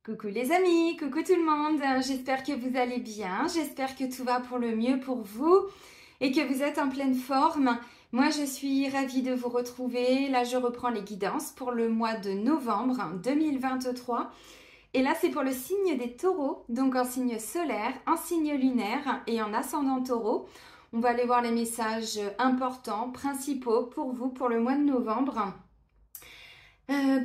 Coucou les amis, coucou tout le monde, j'espère que vous allez bien, j'espère que tout va pour le mieux pour vous et que vous êtes en pleine forme. Moi je suis ravie de vous retrouver, là je reprends les guidances pour le mois de novembre 2023 et là c'est pour le signe des taureaux, donc en signe solaire, en signe lunaire et en ascendant taureau. On va aller voir les messages importants, principaux pour vous pour le mois de novembre.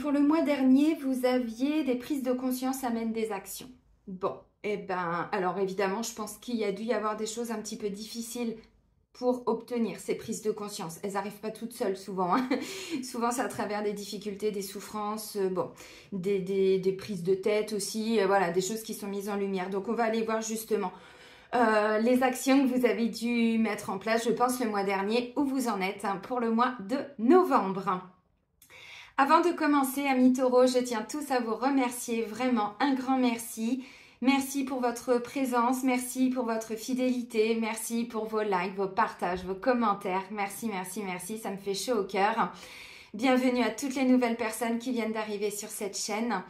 Pour le mois dernier, vous aviez des prises de conscience amènent des actions. Bon, alors évidemment, je pense qu'il y a dû y avoir des choses un petit peu difficiles pour obtenir ces prises de conscience. Elles n'arrivent pas toutes seules souvent. Hein. Souvent, c'est à travers des difficultés, des souffrances, des prises de tête aussi, voilà, des choses qui sont mises en lumière. Donc, on va aller voir justement les actions que vous avez dû mettre en place, je pense, le mois dernier, où vous en êtes pour le mois de novembre. Avant de commencer, amis taureaux, je tiens tous à vous remercier, vraiment un grand merci. Merci pour votre présence, merci pour votre fidélité, merci pour vos likes, vos partages, vos commentaires. Merci, merci, merci, ça me fait chaud au cœur. Bienvenue à toutes les nouvelles personnes qui viennent d'arriver sur cette chaîne.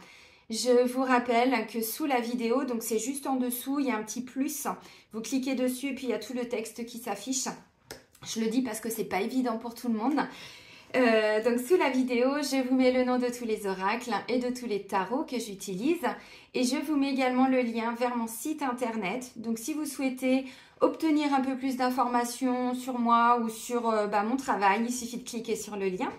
Je vous rappelle que sous la vidéo, donc c'est juste en dessous, il y a un petit plus. Vous cliquez dessus, puis il y a tout le texte qui s'affiche. Je le dis parce que c'est pas évident pour tout le monde. Donc sous la vidéo, je vous mets le nom de tous les oracles et de tous les tarots que j'utilise et je vous mets également le lien vers mon site internet. Donc si vous souhaitez obtenir un peu plus d'informations sur moi ou sur mon travail, il suffit de cliquer sur le lien.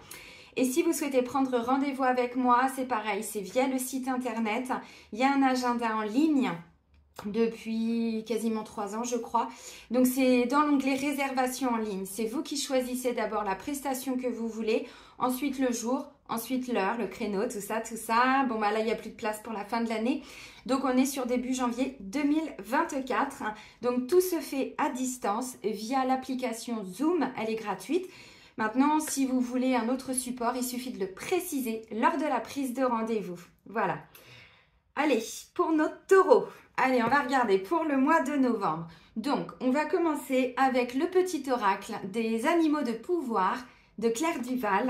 Et si vous souhaitez prendre rendez-vous avec moi, c'est pareil, c'est via le site internet. Il y a un agenda en ligne depuis quasiment 3 ans je crois. Donc c'est dans l'onglet réservation en ligne. C'est vous qui choisissez d'abord la prestation que vous voulez, ensuite le jour, ensuite l'heure, le créneau, tout ça. Bon là il n'y a plus de place pour la fin de l'année. Donc on est sur début janvier 2024. Donc tout se fait à distance via l'application Zoom, elle est gratuite. Maintenant si vous voulez un autre support, il suffit de le préciser lors de la prise de rendez-vous. Voilà. Allez, pour nos taureaux. Allez, on va regarder pour le mois de novembre. Donc, on va commencer avec le petit oracle des animaux de pouvoir de Claire Duval.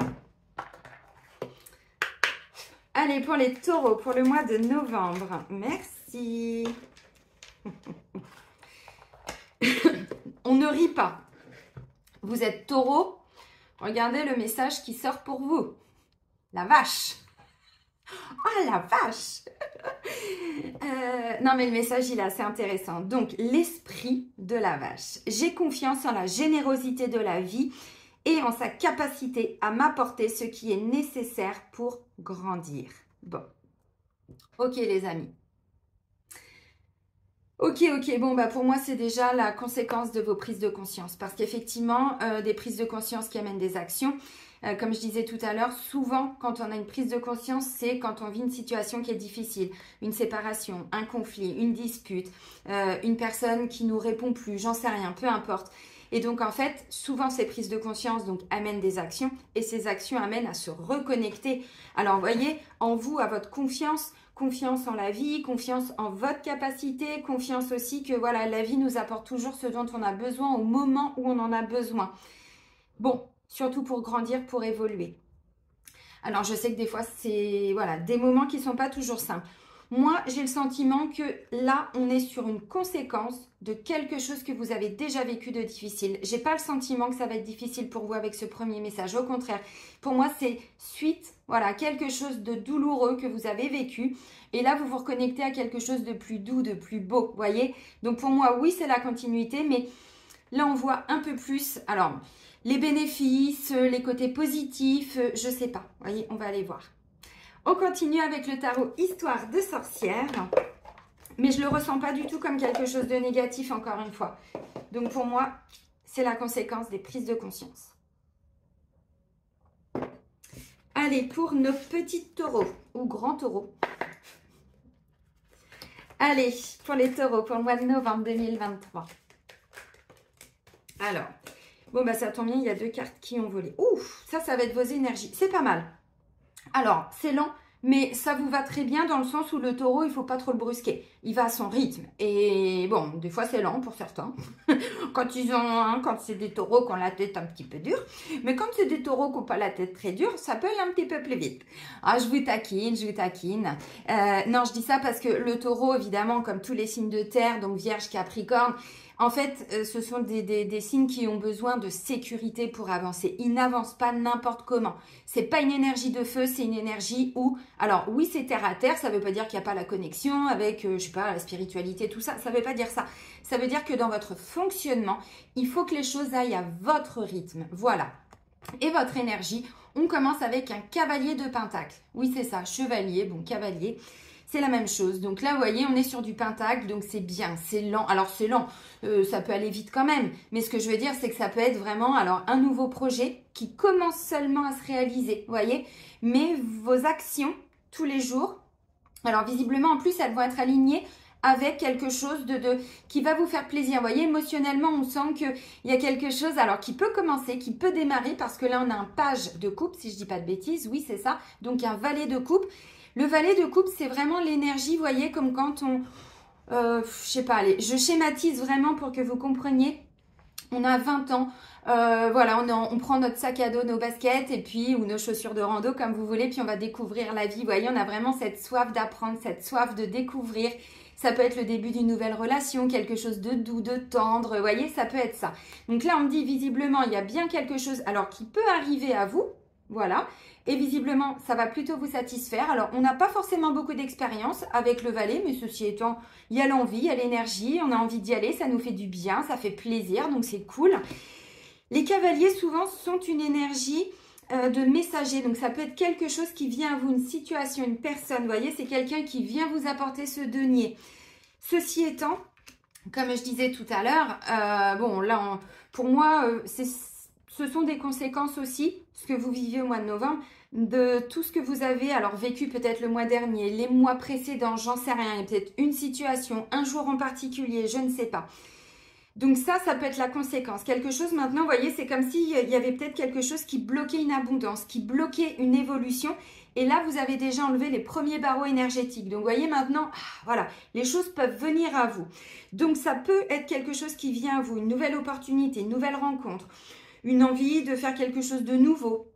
Allez, pour les taureaux, pour le mois de novembre. Merci. On ne rit pas. Vous êtes taureau. Regardez le message qui sort pour vous. La vache. Oh la vache. Non mais le message il est assez intéressant. Donc l'esprit de la vache. J'ai confiance en la générosité de la vie et en sa capacité à m'apporter ce qui est nécessaire pour grandir. Bon. Ok les amis. Ok, bon pour moi c'est déjà la conséquence de vos prises de conscience. Parce qu'effectivement, des prises de conscience qui amènent des actions. Comme je disais tout à l'heure, souvent quand on a une prise de conscience, c'est quand on vit une situation qui est difficile, une séparation, un conflit, une dispute, une personne qui nous répond plus, j'en sais rien, peu importe. Et donc en fait, souvent ces prises de conscience donc amènent des actions et ces actions amènent à se reconnecter. Alors vous voyez, en vous, à votre confiance, confiance en la vie, confiance en votre capacité, confiance aussi que voilà, la vie nous apporte toujours ce dont on a besoin au moment où on en a besoin. Bon. Surtout pour grandir, pour évoluer. Alors, je sais que des fois, c'est des moments qui ne sont pas toujours simples. Moi, j'ai le sentiment que là, on est sur une conséquence de quelque chose que vous avez déjà vécu de difficile. Je n'ai pas le sentiment que ça va être difficile pour vous avec ce premier message. Au contraire, pour moi, c'est suite, quelque chose de douloureux que vous avez vécu. Et là, vous vous reconnectez à quelque chose de plus doux, de plus beau, voyez. Donc, pour moi, oui, c'est la continuité, mais là, on voit un peu plus. Alors, les bénéfices, les côtés positifs, je ne sais pas. Vous voyez, on va aller voir. On continue avec le tarot Histoire de sorcière. Mais je ne le ressens pas du tout comme quelque chose de négatif, encore une fois. Donc pour moi, c'est la conséquence des prises de conscience. Allez, pour nos petits taureaux ou grands taureaux. Allez, pour les taureaux, pour le mois de novembre 2023. Alors... Bon, ça tombe bien, il y a 2 cartes qui ont volé. Ouf, ça va être vos énergies. C'est pas mal. Alors, c'est lent, mais ça vous va très bien dans le sens où le taureau, il faut pas trop le brusquer. Il va à son rythme. Et bon, des fois c'est lent pour certains. Quand c'est des taureaux qui ont la tête un petit peu dure. Mais quand c'est des taureaux qui n'ont pas la tête très dure, ça peut aller un petit peu plus vite. Ah, je vous taquine, je vous taquine. Non, je dis ça parce que le taureau, évidemment, comme tous les signes de terre, donc Vierge, Capricorne, en fait, ce sont des signes qui ont besoin de sécurité pour avancer. Ils n'avancent pas n'importe comment. C'est pas une énergie de feu, c'est une énergie où... Alors, oui, c'est terre à terre, ça veut pas dire qu'il n'y a pas la connexion avec, je sais pas, la spiritualité, tout ça. Ça veut pas dire ça. Ça veut dire que dans votre fonctionnement, il faut que les choses aillent à votre rythme. Voilà. Et votre énergie, on commence avec un cavalier de pentacle. Oui, c'est ça, chevalier, bon, cavalier. C'est la même chose. Donc là, vous voyez, on est sur du pentacle, donc c'est bien, c'est lent. Alors, c'est lent, ça peut aller vite quand même. Mais ce que je veux dire, c'est que ça peut être vraiment alors un nouveau projet qui commence seulement à se réaliser, vous voyez. Mais vos actions, tous les jours, alors visiblement, en plus, elles vont être alignées avec quelque chose qui va vous faire plaisir. Vous voyez, émotionnellement, on sent qu'il y a quelque chose alors qui peut commencer, qui peut démarrer, parce que là, on a un page de coupe, si je dis pas de bêtises. Oui, c'est ça. Donc, un valet de coupe. Le valet de coupe, c'est vraiment l'énergie, vous voyez, comme quand on... je sais pas, allez, je schématise vraiment pour que vous compreniez. On a 20 ans, voilà, on prend notre sac à dos, nos baskets, et puis, ou nos chaussures de rando, comme vous voulez, puis on va découvrir la vie. Vous voyez, on a vraiment cette soif d'apprendre, cette soif de découvrir. Ça peut être le début d'une nouvelle relation, quelque chose de doux, de tendre, vous voyez, ça peut être ça. Donc là, on me dit, visiblement, il y a bien quelque chose, alors qui peut arriver à vous, voilà. Et visiblement, ça va plutôt vous satisfaire. Alors, on n'a pas forcément beaucoup d'expérience avec le valet, mais ceci étant, il y a l'envie, il y a l'énergie, on a envie d'y aller, ça nous fait du bien, ça fait plaisir, donc c'est cool. Les cavaliers, souvent, sont une énergie de messager. Donc, ça peut être quelque chose qui vient à vous, une situation, une personne. Vous voyez, c'est quelqu'un qui vient vous apporter ce denier. Ceci étant, comme je disais tout à l'heure, bon, là, pour moi, ce sont des conséquences aussi, ce que vous vivez au mois de novembre, de tout ce que vous avez alors vécu peut-être le mois dernier, les mois précédents, j'en sais rien, il y a peut-être une situation, un jour en particulier, je ne sais pas. Donc ça peut être la conséquence. Quelque chose maintenant, vous voyez, c'est comme s'il y avait peut-être quelque chose qui bloquait une abondance, qui bloquait une évolution. Et là, vous avez déjà enlevé les premiers barreaux énergétiques. Donc, vous voyez maintenant, voilà, les choses peuvent venir à vous. Donc, ça peut être quelque chose qui vient à vous, une nouvelle opportunité, une nouvelle rencontre, une envie de faire quelque chose de nouveau.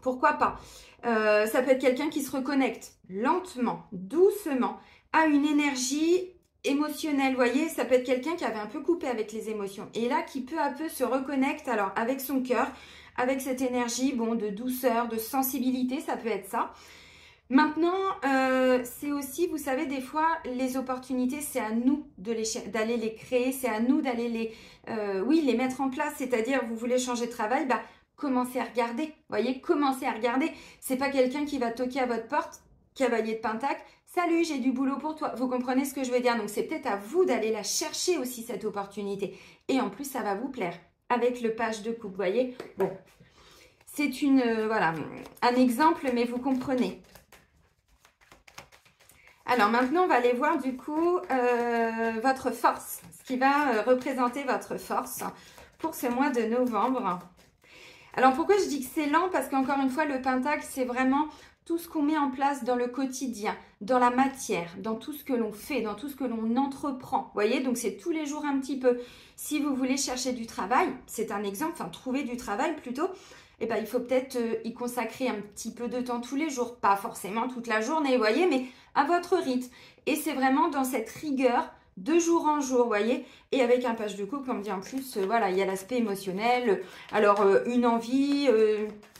Pourquoi pas? Ça peut être quelqu'un qui se reconnecte lentement, doucement, à une énergie émotionnelle. Vous voyez, ça peut être quelqu'un qui avait un peu coupé avec les émotions et là qui peu à peu se reconnecte alors avec son cœur, avec cette énergie bon, de douceur, de sensibilité, ça peut être ça. Maintenant, c'est aussi, vous savez, des fois, les opportunités, c'est à nous d'aller les créer, c'est à nous d'aller les mettre en place. C'est-à-dire, vous voulez changer de travail, bah, commencez à regarder. Vous voyez, commencez à regarder. C'est pas quelqu'un qui va toquer à votre porte, cavalier de pentacle. Salut, j'ai du boulot pour toi. Vous comprenez ce que je veux dire? Donc, c'est peut-être à vous d'aller la chercher aussi, cette opportunité. Et en plus, ça va vous plaire. Avec le page de coupe, vous voyez? Bon, c'est voilà, un exemple, mais vous comprenez. Alors maintenant, on va aller voir du coup votre force, ce qui va représenter votre force pour ce mois de novembre. Alors pourquoi je dis que c'est lent? Parce qu'encore une fois, le pentacle, c'est vraiment tout ce qu'on met en place dans le quotidien, dans la matière, dans tout ce que l'on fait, dans tout ce que l'on entreprend. Vous voyez, donc c'est tous les jours un petit peu. Si vous voulez chercher du travail, c'est un exemple, enfin trouver du travail plutôt, eh ben, il faut peut-être y consacrer un petit peu de temps tous les jours, pas forcément toute la journée, vous voyez, mais à votre rythme. Et c'est vraiment dans cette rigueur de jour en jour, vous voyez, et avec un page de coupe, comme dit en plus, voilà, il y a l'aspect émotionnel, alors une envie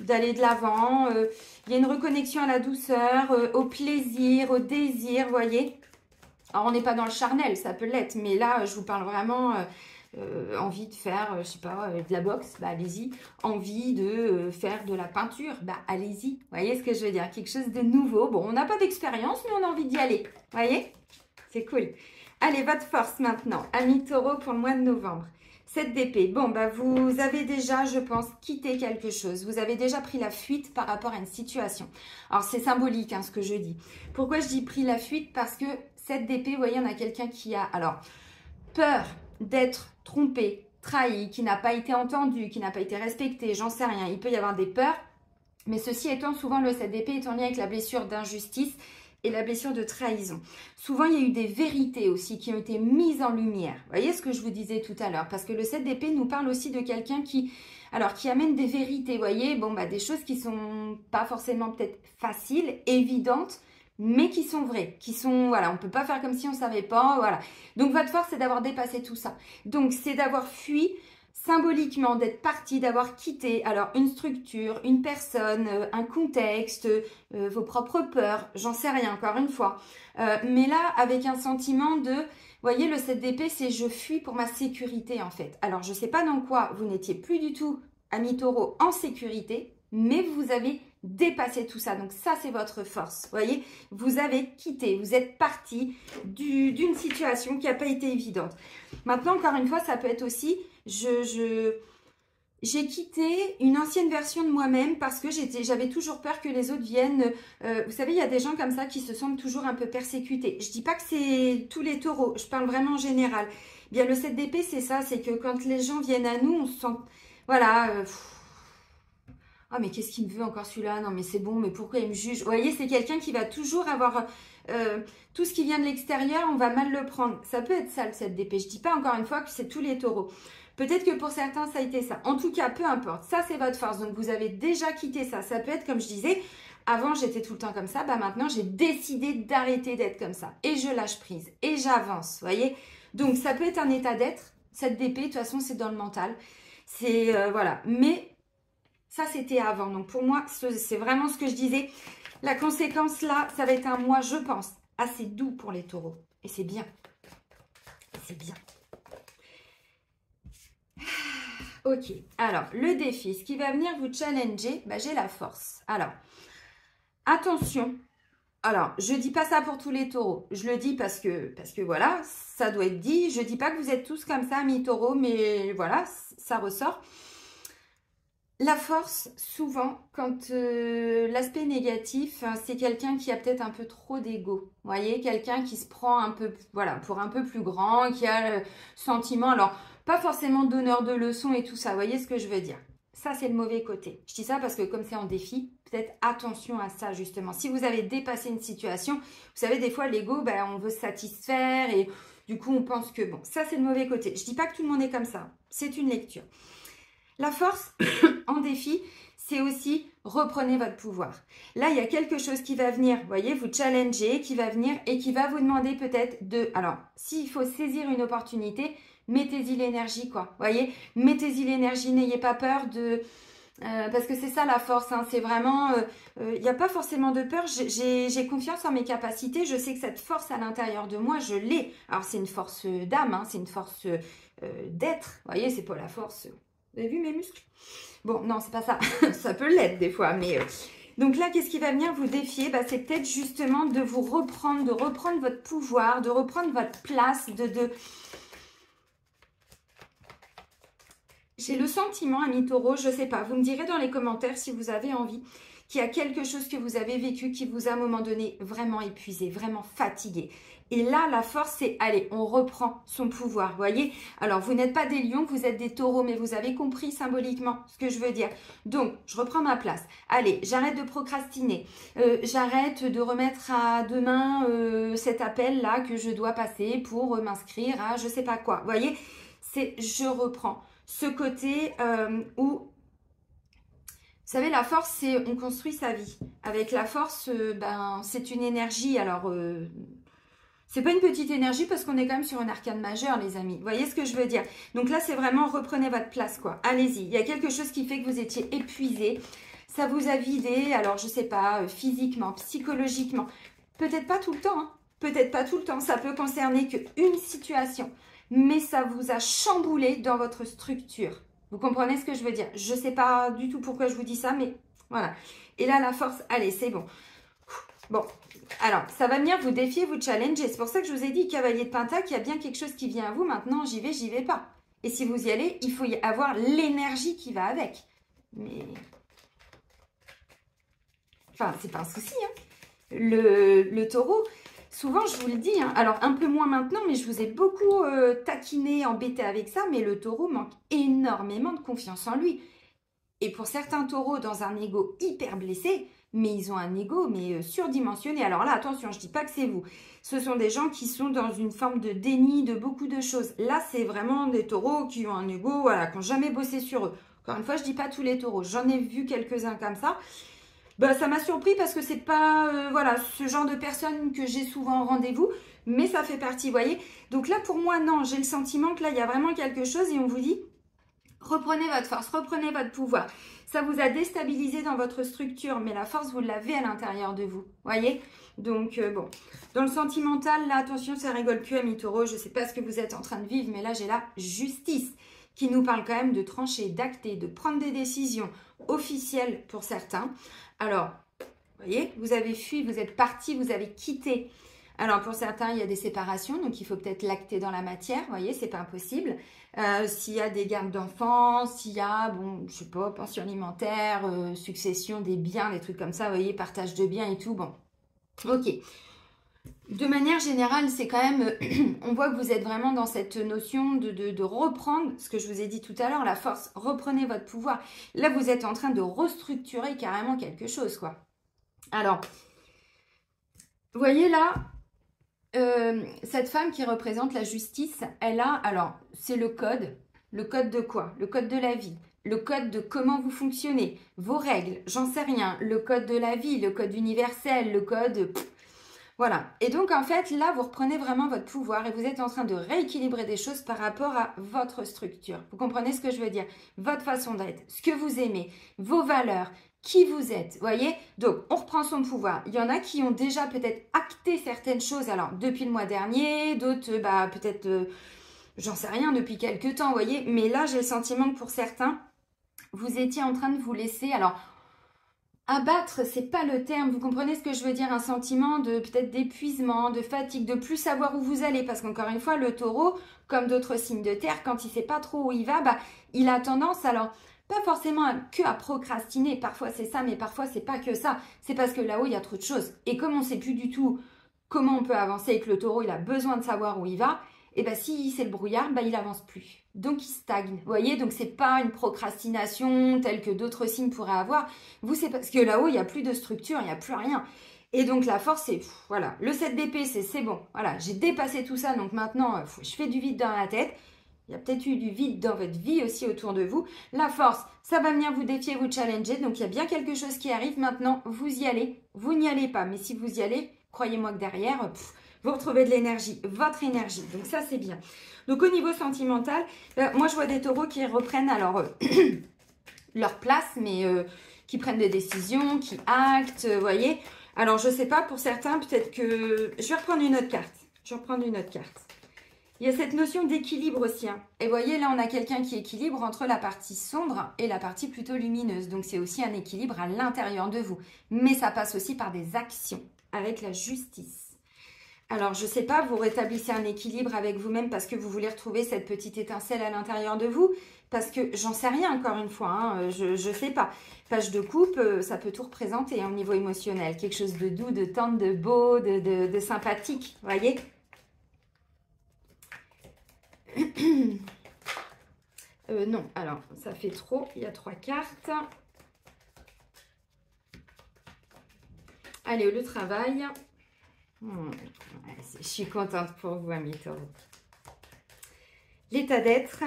d'aller de l'avant, il y a une reconnexion à la douceur, au plaisir, au désir, vous voyez. Alors on n'est pas dans le charnel, ça peut l'être, mais là, je vous parle vraiment... envie de faire, je sais pas, de la boxe, bah allez-y. Envie de faire de la peinture, bah allez-y. Vous voyez ce que je veux dire? Quelque chose de nouveau. Bon, on n'a pas d'expérience, mais on a envie d'y aller. Vous voyez? C'est cool. Allez, votre force maintenant. Amis taureau pour le mois de novembre. 7 d'épée. Bon, bah vous avez déjà, je pense, quitté quelque chose. Vous avez déjà pris la fuite par rapport à une situation. Alors, c'est symbolique, hein, ce que je dis. Pourquoi je dis pris la fuite? Parce que 7 d'épée, vous voyez, on a quelqu'un qui a, alors, peur d'être trompé, trahi, qui n'a pas été entendu, qui n'a pas été respecté, j'en sais rien. Il peut y avoir des peurs Mais ceci étant, souvent le 7 d'épée est en lien avec la blessure d'injustice et la blessure de trahison. Souvent, il y a eu des vérités aussi qui ont été mises en lumière. Vous voyez ce que je vous disais tout à l'heure? Parce que le 7 d'épée nous parle aussi de quelqu'un qui amène des vérités, vous voyez, bon, bah, des choses qui sont pas forcément peut-être faciles, évidentes, mais qui sont vraies, qui sont, voilà, on peut pas faire comme si on savait pas, voilà. Donc, votre force, c'est d'avoir dépassé tout ça. Donc, c'est d'avoir fui, symboliquement, d'être parti, d'avoir quitté, alors, une structure, une personne, un contexte, vos propres peurs, j'en sais rien, encore une fois. Mais là, avec un sentiment de... Vous voyez, le 7 d'épée, c'est je fuis pour ma sécurité, en fait. Alors, je ne sais pas dans quoi vous n'étiez plus du tout, ami taureau, en sécurité, mais vous avez dépassé tout ça. Donc, ça, c'est votre force. Vous voyez, vous avez quitté, vous êtes parti d'une situation qui n'a pas été évidente. Maintenant, encore une fois, ça peut être aussi, j'ai quitté une ancienne version de moi-même parce que j'avais toujours peur que les autres viennent. Vous savez, il y a des gens comme ça qui se sentent toujours un peu persécutés. Je ne dis pas que c'est tous les taureaux, je parle vraiment en général. Bien, le 7 d'épée, c'est ça, c'est que quand les gens viennent à nous, on se sent... Voilà. Ah, mais qu'est-ce qu'il me veut encore celui-là? Non, mais c'est bon, mais pourquoi il me juge? Vous voyez, c'est quelqu'un qui va toujours avoir... tout ce qui vient de l'extérieur, on va mal le prendre. Ça peut être ça, le 7 d'épée. Je ne dis pas encore une fois que c'est tous les taureaux. Peut-être que pour certains, ça a été ça. En tout cas, peu importe. Ça, c'est votre force. Donc, vous avez déjà quitté ça. Ça peut être, comme je disais, avant, j'étais tout le temps comme ça. Bah, maintenant, j'ai décidé d'arrêter d'être comme ça. Et je lâche prise. Et j'avance. Vous voyez? Donc, ça peut être un état d'être. Cette d'épée, de toute façon, c'est dans le mental. C'est, voilà. Mais ça, c'était avant. Donc, pour moi, c'est vraiment ce que je disais. La conséquence, là, ça va être un mois, je pense, assez doux pour les taureaux. Et c'est bien. C'est bien. Ok, alors le défi, ce qui va venir vous challenger, bah, j'ai la force. Alors, attention, alors je ne dis pas ça pour tous les taureaux, je le dis parce que voilà, ça doit être dit. Je ne dis pas que vous êtes tous comme ça, mi-taureau, mais voilà, ça ressort. La force, souvent, quand l'aspect négatif, c'est quelqu'un qui a peut-être un peu trop d'ego. Vous voyez, quelqu'un qui se prend un peu, voilà, pour un peu plus grand, qui a le sentiment, alors, pas forcément donneur de leçons et tout ça. Vous voyez ce que je veux dire? Ça, c'est le mauvais côté. Je dis ça parce que comme c'est en défi, peut-être attention à ça, justement. Si vous avez dépassé une situation, vous savez, des fois, l'ego, ben, on veut se satisfaire et du coup, on pense que, bon, ça, c'est le mauvais côté. Je dis pas que tout le monde est comme ça. C'est une lecture. La force en défi, c'est aussi reprenez votre pouvoir. Là, il y a quelque chose qui va venir, vous voyez, vous challenger, qui va venir et qui va vous demander peut-être de... Alors, s'il faut saisir une opportunité, mettez-y l'énergie, quoi. Vous voyez, mettez-y l'énergie, n'ayez pas peur de... parce que c'est ça la force, hein, c'est vraiment... Il n'y a pas forcément de peur, j'ai confiance en mes capacités, je sais que cette force à l'intérieur de moi, je l'ai. Alors, c'est une force d'âme, hein, c'est une force d'être, vous voyez, c'est pas la force... Vous avez vu mes muscles? Bon, non, c'est pas ça. Ça peut l'être des fois, mais... Donc là, qu'est-ce qui va venir vous défier? Bah, c'est peut-être justement de vous reprendre, de reprendre votre pouvoir, de reprendre votre place, J'ai le sentiment, ami taureau, je sais pas, vous me direz dans les commentaires si vous avez envie, qu'il y a quelque chose que vous avez vécu qui vous a à un moment donné vraiment épuisé, vraiment fatigué. Et là, la force, c'est, allez, on reprend son pouvoir, vous voyez. Alors, vous n'êtes pas des lions, vous êtes des taureaux, mais vous avez compris symboliquement ce que je veux dire. Donc, je reprends ma place. Allez, j'arrête de procrastiner. J'arrête de remettre à demain cet appel-là que je dois passer pour m'inscrire à je sais pas quoi. Vous voyez, c'est je reprends. Ce côté où... Vous savez, la force, c'est on construit sa vie. Avec la force, ben, c'est une énergie. Alors... c'est pas une petite énergie parce qu'on est quand même sur un arcane majeur, les amis. Vous voyez ce que je veux dire? Donc là, c'est vraiment reprenez votre place, quoi. Allez-y. Il y a quelque chose qui fait que vous étiez épuisé. Ça vous a vidé, alors je sais pas, physiquement, psychologiquement. Peut-être pas tout le temps, hein. Peut-être pas tout le temps. Ça peut concerner qu'une situation. Mais ça vous a chamboulé dans votre structure. Vous comprenez ce que je veux dire? Je sais pas du tout pourquoi je vous dis ça, mais voilà. Et là, la force, allez, c'est bon. Bon, alors, ça va venir vous défier, vous challenger. C'est pour ça que je vous ai dit, cavalier de pentacle, il y a bien quelque chose qui vient à vous. Maintenant, j'y vais pas. Et si vous y allez, il faut y avoir l'énergie qui va avec. Mais... Enfin, c'est pas un souci, hein. Le taureau, souvent, je vous le dis, hein, alors un peu moins maintenant, mais je vous ai beaucoup taquiné, embêté avec ça, mais le taureau manque énormément de confiance en lui. Et pour certains taureaux dans un ego hyper blessé, mais ils ont un ego mais surdimensionné. Alors là, attention, je ne dis pas que c'est vous. Ce sont des gens qui sont dans une forme de déni de beaucoup de choses. Là, c'est vraiment des taureaux qui ont un ego, voilà, qui n'ont jamais bossé sur eux. Encore une fois, je ne dis pas tous les taureaux. J'en ai vu quelques-uns comme ça. Bah, ça m'a surpris parce que c'est pas voilà, ce genre de personnes que j'ai souvent en rendez-vous, mais ça fait partie, vous voyez. Donc là, pour moi, non, j'ai le sentiment que là, il y a vraiment quelque chose et on vous dit, reprenez votre force, reprenez votre pouvoir. Ça vous a déstabilisé dans votre structure, mais la force, vous l'avez à l'intérieur de vous, voyez. Donc, bon, dans le sentimental, là, attention, ça rigole plus, amis taureaux, je ne sais pas ce que vous êtes en train de vivre, mais là, j'ai la justice qui nous parle quand même de trancher, d'acter, de prendre des décisions officielles pour certains. Alors, vous voyez, vous avez fui, vous êtes parti, vous avez quitté. Alors, pour certains, il y a des séparations, donc il faut peut-être l'acter dans la matière, vous voyez, c'est pas impossible. S'il y a des gardes d'enfants, s'il y a, bon, je sais pas, pension alimentaire, succession des biens, des trucs comme ça, vous voyez, partage de biens et tout, bon, ok. De manière générale, c'est quand même, on voit que vous êtes vraiment dans cette notion de reprendre, ce que je vous ai dit tout à l'heure, la force, reprenez votre pouvoir. Là, vous êtes en train de restructurer carrément quelque chose, quoi. Alors, vous voyez là, cette femme qui représente la justice, elle a, alors, c'est le code de quoi? Le code de la vie, le code de comment vous fonctionnez, vos règles, j'en sais rien, le code de la vie, le code universel, le code... Voilà, et donc en fait, là, vous reprenez vraiment votre pouvoir et vous êtes en train de rééquilibrer des choses par rapport à votre structure. Vous comprenez ce que je veux dire? Votre façon d'être, ce que vous aimez, vos valeurs, qui vous êtes, voyez? Donc, on reprend son pouvoir. Il y en a qui ont déjà peut-être acté certaines choses, alors, depuis le mois dernier, d'autres, bah, peut-être, j'en sais rien, depuis quelques temps, voyez? Mais là, j'ai le sentiment que pour certains, vous étiez en train de vous laisser, alors... Abattre, c'est pas le terme, vous comprenez ce que je veux dire, un sentiment de peut-être d'épuisement, de fatigue, de plus savoir où vous allez, parce qu'encore une fois, le taureau, comme d'autres signes de terre, quand il sait pas trop où il va, bah, il a tendance, alors, pas forcément à procrastiner, parfois c'est ça, mais parfois c'est pas que ça, c'est parce que là-haut, il y a trop de choses, et comme on sait plus du tout comment on peut avancer et que le taureau, il a besoin de savoir où il va, et bien si c'est le brouillard, ben, il avance plus. Donc il stagne. Vous voyez, donc c'est pas une procrastination telle que d'autres signes pourraient avoir. Vous, c'est parce que là-haut, il n'y a plus de structure, il n'y a plus rien. Et donc la force, c'est, voilà, le 7 d'épée, c'est bon. Voilà, j'ai dépassé tout ça, donc maintenant, je fais du vide dans la tête. Il y a peut-être eu du vide dans votre vie aussi autour de vous. La force, ça va venir vous défier, vous challenger. Donc il y a bien quelque chose qui arrive. Maintenant, vous y allez. Vous n'y allez pas. Mais si vous y allez, croyez-moi que derrière... vous retrouvez de l'énergie, votre énergie. Donc ça, c'est bien. Donc au niveau sentimental, moi, je vois des taureaux qui reprennent alors leur place, mais qui prennent des décisions, qui actent, vous voyez. Alors, je ne sais pas, pour certains, peut-être que... Je vais reprendre une autre carte. Il y a cette notion d'équilibre aussi. Hein. Et vous voyez, là, on a quelqu'un qui équilibre entre la partie sombre et la partie plutôt lumineuse. Donc, c'est aussi un équilibre à l'intérieur de vous. Mais ça passe aussi par des actions avec la justice. Alors, je ne sais pas, vous rétablissez un équilibre avec vous-même parce que vous voulez retrouver cette petite étincelle à l'intérieur de vous. Parce que j'en sais rien encore une fois, hein, je ne sais pas. Page de coupe, ça peut tout représenter hein, au niveau émotionnel. Quelque chose de doux, de tendre, de beau, de sympathique, vous voyez. Non, alors, ça fait trop. Il y a 3 cartes. Allez, le travail. Je suis contente pour vous, amis taureaux. L'état d'être.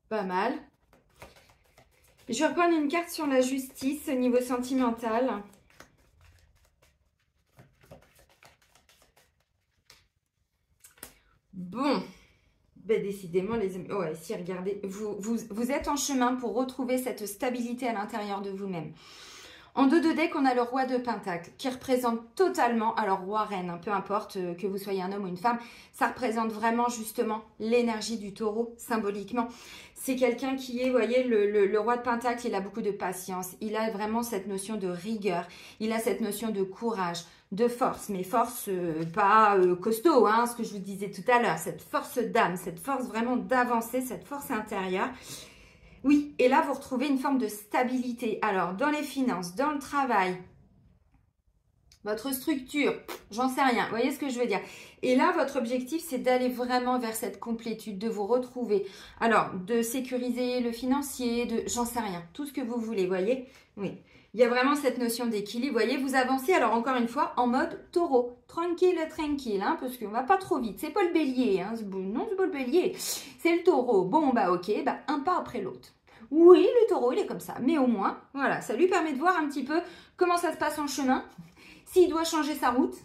Pas mal. Je vais reprendre une carte sur la justice au niveau sentimental. Bon. Ben, décidément, les amis. Oh, si, regardez. Vous êtes en chemin pour retrouver cette stabilité à l'intérieur de vous-même. En dos de deck, on a le roi de Pentacle qui représente totalement, alors roi, reine, hein, peu importe que vous soyez un homme ou une femme, ça représente vraiment justement l'énergie du taureau symboliquement. C'est quelqu'un qui est, vous voyez, le roi de Pentacle, il a beaucoup de patience, il a vraiment cette notion de rigueur, il a cette notion de courage, de force, mais force pas costaud, hein, ce que je vous disais tout à l'heure, cette force d'âme, cette force vraiment d'avancer, cette force intérieure. Oui, et là, vous retrouvez une forme de stabilité. Alors, dans les finances, dans le travail, votre structure, j'en sais rien. Vous voyez ce que je veux dire? Et là, votre objectif, c'est d'aller vraiment vers cette complétude, de vous retrouver. Alors, de sécuriser le financier, de j'en sais rien. Tout ce que vous voulez, voyez? Oui. Il y a vraiment cette notion d'équilibre. Vous voyez, vous avancez, alors encore une fois, en mode taureau. Tranquille, tranquille, hein, parce qu'on va pas trop vite. C'est pas le bélier, hein, non, c'est pas le bélier. C'est le taureau. Bon, bah ok, bah un pas après l'autre. Oui, le taureau, il est comme ça. Mais au moins, voilà, ça lui permet de voir un petit peu comment ça se passe en chemin, s'il doit changer sa route,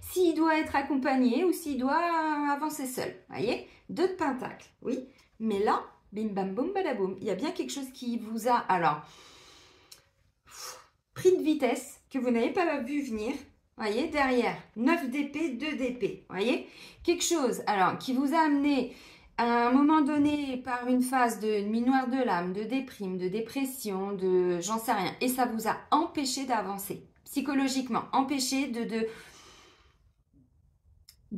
s'il doit être accompagné ou s'il doit avancer seul. Vous voyez? 2 de pentacles, oui. Mais là, bim bam boum badaboum, il y a bien quelque chose qui vous a, alors, pris de vitesse, que vous n'avez pas vu venir. Voyez, derrière, 9 d'épée, 2 d'épée. Voyez? Quelque chose, alors, qui vous a amené à un moment donné par une phase de nuit noire de l'âme, de déprime, de dépression, de j'en sais rien. Et ça vous a empêché d'avancer. Psychologiquement, empêché de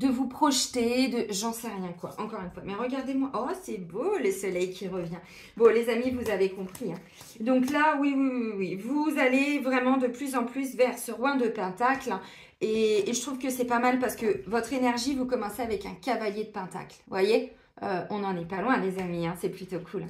vous projeter, de j'en sais rien quoi, encore une fois. Mais regardez-moi, oh c'est beau le soleil qui revient. Bon les amis, vous avez compris. Hein. Donc là, oui, vous allez vraiment de plus en plus vers ce roi de pentacle. Hein, et je trouve que c'est pas mal parce que votre énergie, vous commencez avec un cavalier de pentacle. Vous voyez, on n'en est pas loin les amis, hein, c'est plutôt cool.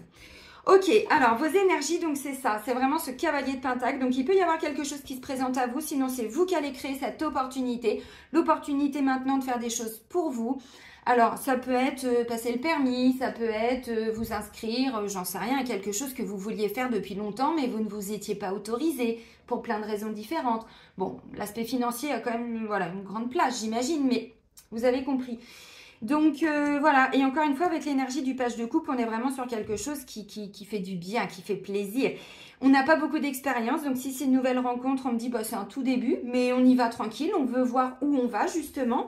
Ok, alors vos énergies, donc c'est ça, c'est vraiment ce cavalier de pentacle. Donc il peut y avoir quelque chose qui se présente à vous, sinon c'est vous qui allez créer cette opportunité. L'opportunité maintenant de faire des choses pour vous. Alors ça peut être passer le permis, ça peut être vous inscrire, j'en sais rien, à quelque chose que vous vouliez faire depuis longtemps, mais vous ne vous étiez pas autorisé pour plein de raisons différentes. Bon, l'aspect financier a quand même voilà, une grande place, j'imagine, mais vous avez compris. Donc voilà, et encore une fois avec l'énergie du page de coupe, on est vraiment sur quelque chose qui fait du bien, qui fait plaisir. On n'a pas beaucoup d'expérience, donc si c'est une nouvelle rencontre, on me dit bah, c'est un tout début, mais on y va tranquille, on veut voir où on va justement.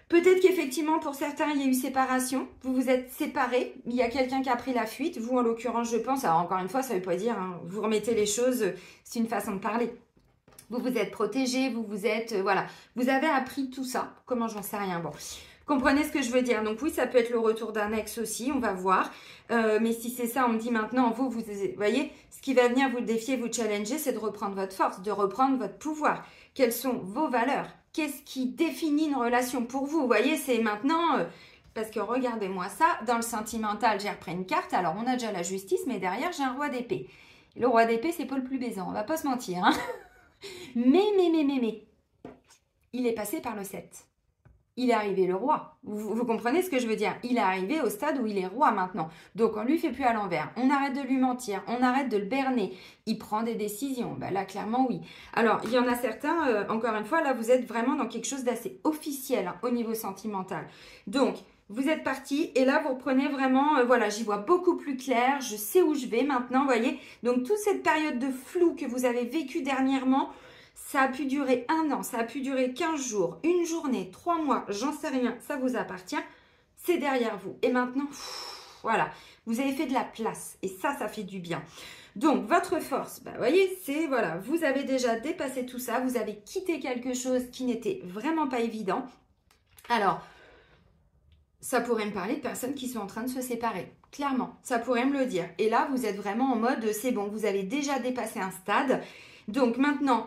Peut-être qu'effectivement pour certains il y a eu séparation, vous vous êtes séparés, il y a quelqu'un qui a pris la fuite, vous en l'occurrence je pense, alors encore une fois ça ne veut pas dire, hein, vous remettez les choses, c'est une façon de parler. Vous vous êtes protégé, vous vous êtes, voilà, vous avez appris tout ça, comment j'en sais rien, bon. Comprenez ce que je veux dire. Donc oui, ça peut être le retour d'un ex aussi, on va voir. Mais si c'est ça, on me dit maintenant, vous voyez, ce qui va venir vous défier, vous challenger, c'est de reprendre votre force, de reprendre votre pouvoir. Quelles sont vos valeurs? Qu'est-ce qui définit une relation pour vous? Vous voyez, c'est maintenant, parce que regardez-moi ça, dans le sentimental, j'ai repris une carte. Alors, on a déjà la justice, mais derrière, j'ai un roi d'épée. Le roi d'épée, c'est pas le plus baisant, on va pas se mentir. Hein. Mais, il est passé par le 7. Il est arrivé le roi. Vous comprenez ce que je veux dire? Il est arrivé au stade où il est roi maintenant. Donc, on ne lui fait plus à l'envers. On arrête de lui mentir. On arrête de le berner. Il prend des décisions. Ben là, clairement, oui. Alors, il y en a certains, encore une fois, là, vous êtes vraiment dans quelque chose d'assez officiel hein, au niveau sentimental. Donc, vous êtes parti et là, vous reprenez vraiment, voilà, j'y vois beaucoup plus clair. Je sais où je vais maintenant, vous voyez? Donc, toute cette période de flou que vous avez vécue dernièrement, ça a pu durer 1 an, ça a pu durer 15 jours, une journée, 3 mois, j'en sais rien, ça vous appartient. C'est derrière vous. Et maintenant, voilà, vous avez fait de la place. Et ça fait du bien. Donc, votre force, vous voyez, c'est, voilà, vous avez déjà dépassé tout ça. Vous avez quitté quelque chose qui n'était vraiment pas évident. Alors, ça pourrait me parler de personnes qui sont en train de se séparer. Clairement, ça pourrait me le dire. Et là, vous êtes vraiment en mode, c'est bon, vous avez déjà dépassé un stade. Donc maintenant,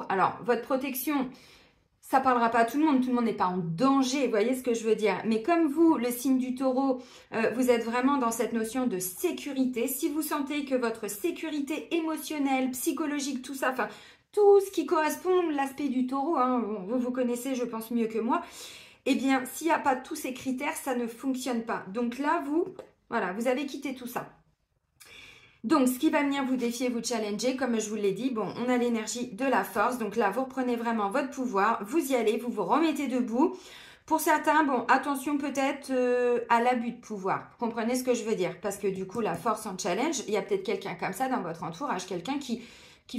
alors, votre protection, ça parlera pas à tout le monde n'est pas en danger, vous voyez ce que je veux dire. Mais comme vous, le signe du taureau, vous êtes vraiment dans cette notion de sécurité. Si vous sentez que votre sécurité émotionnelle, psychologique, tout ça, enfin, tout ce qui correspond à l'aspect du taureau, hein, vous connaissez, je pense, mieux que moi, eh bien, s'il n'y a pas tous ces critères, ça ne fonctionne pas. Donc là, voilà, vous avez quitté tout ça. Donc, ce qui va venir vous défier, vous challenger, comme je vous l'ai dit, bon, on a l'énergie de la force. Donc là, vous reprenez vraiment votre pouvoir, vous y allez, vous vous remettez debout. Pour certains, bon, attention peut-être à l'abus de pouvoir. Vous comprenez ce que je veux dire? Parce que du coup, la force en challenge, il y a peut-être quelqu'un comme ça dans votre entourage, quelqu'un qui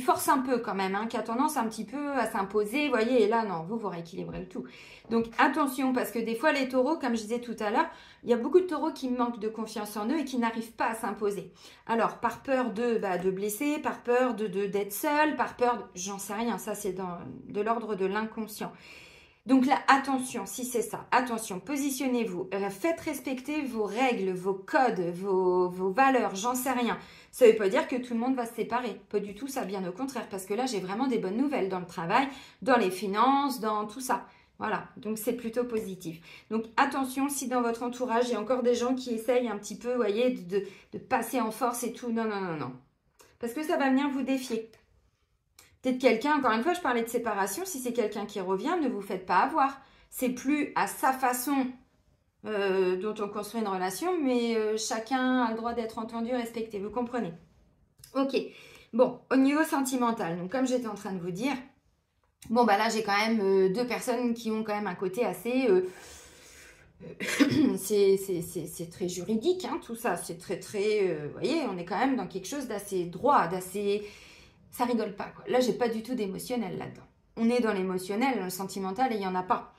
force un peu quand même, hein, qui a tendance un petit peu à s'imposer, vous voyez, et là, non, vous rééquilibrez le tout. Donc, attention, parce que des fois, les taureaux, comme je disais tout à l'heure, il y a beaucoup de taureaux qui manquent de confiance en eux et qui n'arrivent pas à s'imposer. Alors, par peur de blesser, par peur d'être seul, par peur, j'en sais rien, ça c'est de l'ordre de l'inconscient. Donc là, attention, si c'est ça, attention, positionnez-vous, faites respecter vos règles, vos codes, vos valeurs, j'en sais rien. Ça ne veut pas dire que tout le monde va se séparer, pas du tout ça, bien au contraire, parce que là, j'ai vraiment des bonnes nouvelles dans le travail, dans les finances, dans tout ça. Voilà, donc c'est plutôt positif. Donc attention, si dans votre entourage, il y a encore des gens qui essayent un petit peu, vous voyez, de passer en force et tout, non, non, non, non. Parce que ça va venir vous défier. Peut-être quelqu'un, encore une fois, je parlais de séparation, si c'est quelqu'un qui revient, ne vous faites pas avoir. C'est plus à sa façon dont on construit une relation, mais chacun a le droit d'être entendu, respecté, vous comprenez? Ok, bon, au niveau sentimental, donc comme j'étais en train de vous dire, bon bah là j'ai quand même deux personnes qui ont quand même un côté assez... c'est très juridique, hein, tout ça, c'est très, vous voyez, on est quand même dans quelque chose d'assez droit, d'assez... Ça rigole pas, quoi. Là, j'ai pas du tout d'émotionnel là-dedans. On est dans l'émotionnel, dans le sentimental, et il n'y en a pas.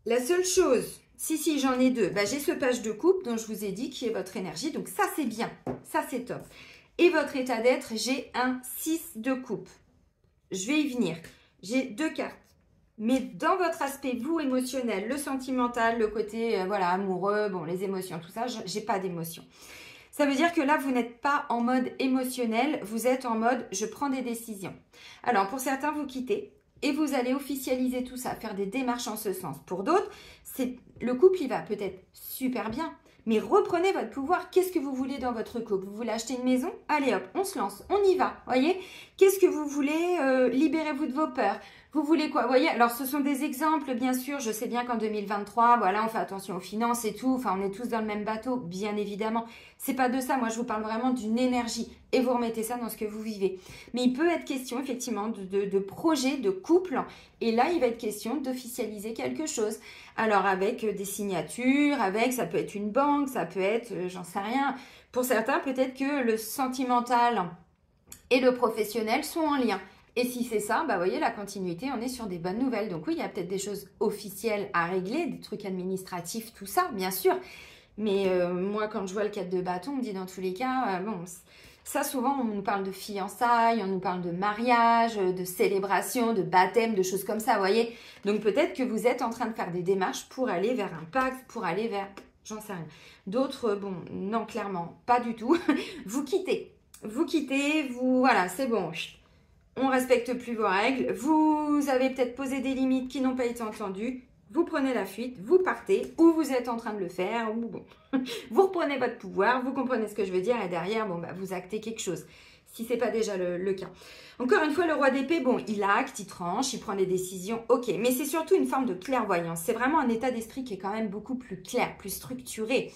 La seule chose, si, j'en ai deux, bah, j'ai ce page de coupe dont je vous ai dit qui est votre énergie, donc ça, c'est bien, ça, c'est top. Et votre état d'être, j'ai un 6 de coupe. Je vais y venir. J'ai deux cartes. Mais dans votre aspect, vous, émotionnel, le sentimental, le côté, voilà, amoureux, bon, les émotions, tout ça, j'ai pas d'émotion. Ça veut dire que là, vous n'êtes pas en mode émotionnel, vous êtes en mode je prends des décisions. Alors, pour certains, vous quittez et vous allez officialiser tout ça, faire des démarches en ce sens. Pour d'autres, le couple, il va peut-être super bien, mais reprenez votre pouvoir. Qu'est-ce que vous voulez dans votre couple? Vous voulez acheter une maison? Allez hop, on se lance, on y va, voyez? Qu'est-ce que vous voulez? Libérez-vous de vos peurs. Vous voulez quoi? Vous voyez, alors ce sont des exemples, bien sûr. Je sais bien qu'en 2023, voilà, on fait attention aux finances et tout. Enfin, on est tous dans le même bateau, bien évidemment. C'est pas de ça. Moi, je vous parle vraiment d'une énergie. Et vous remettez ça dans ce que vous vivez. Mais il peut être question, effectivement, de projet, de couple. Et là, il va être question d'officialiser quelque chose. Alors, avec des signatures, ça peut être une banque, ça peut être, j'en sais rien. Pour certains, peut-être que le sentimental et le professionnel sont en lien. Et si c'est ça, bah, vous voyez, la continuité, on est sur des bonnes nouvelles. Donc oui, il y a peut-être des choses officielles à régler, des trucs administratifs, tout ça, bien sûr. Mais moi, quand je vois le 4 de bâton, on me dit dans tous les cas, bon, ça souvent, on nous parle de fiançailles, on nous parle de mariage, de célébration, de baptême, de choses comme ça, vous voyez. Donc peut-être que vous êtes en train de faire des démarches pour aller vers un pacte, pour aller vers... J'en sais rien. D'autres, bon, non, clairement, pas du tout. Vous quittez, voilà, c'est bon. On ne respecte plus vos règles, vous avez peut-être posé des limites qui n'ont pas été entendues, vous prenez la fuite, vous partez, ou vous êtes en train de le faire, ou bon, vous reprenez votre pouvoir, vous comprenez ce que je veux dire, et derrière, bon, bah, vous actez quelque chose, si ce n'est pas déjà le cas. Encore une fois, le roi d'épée, bon, il acte, il tranche, il prend des décisions, ok, mais c'est surtout une forme de clairvoyance, c'est vraiment un état d'esprit qui est quand même beaucoup plus clair, plus structuré.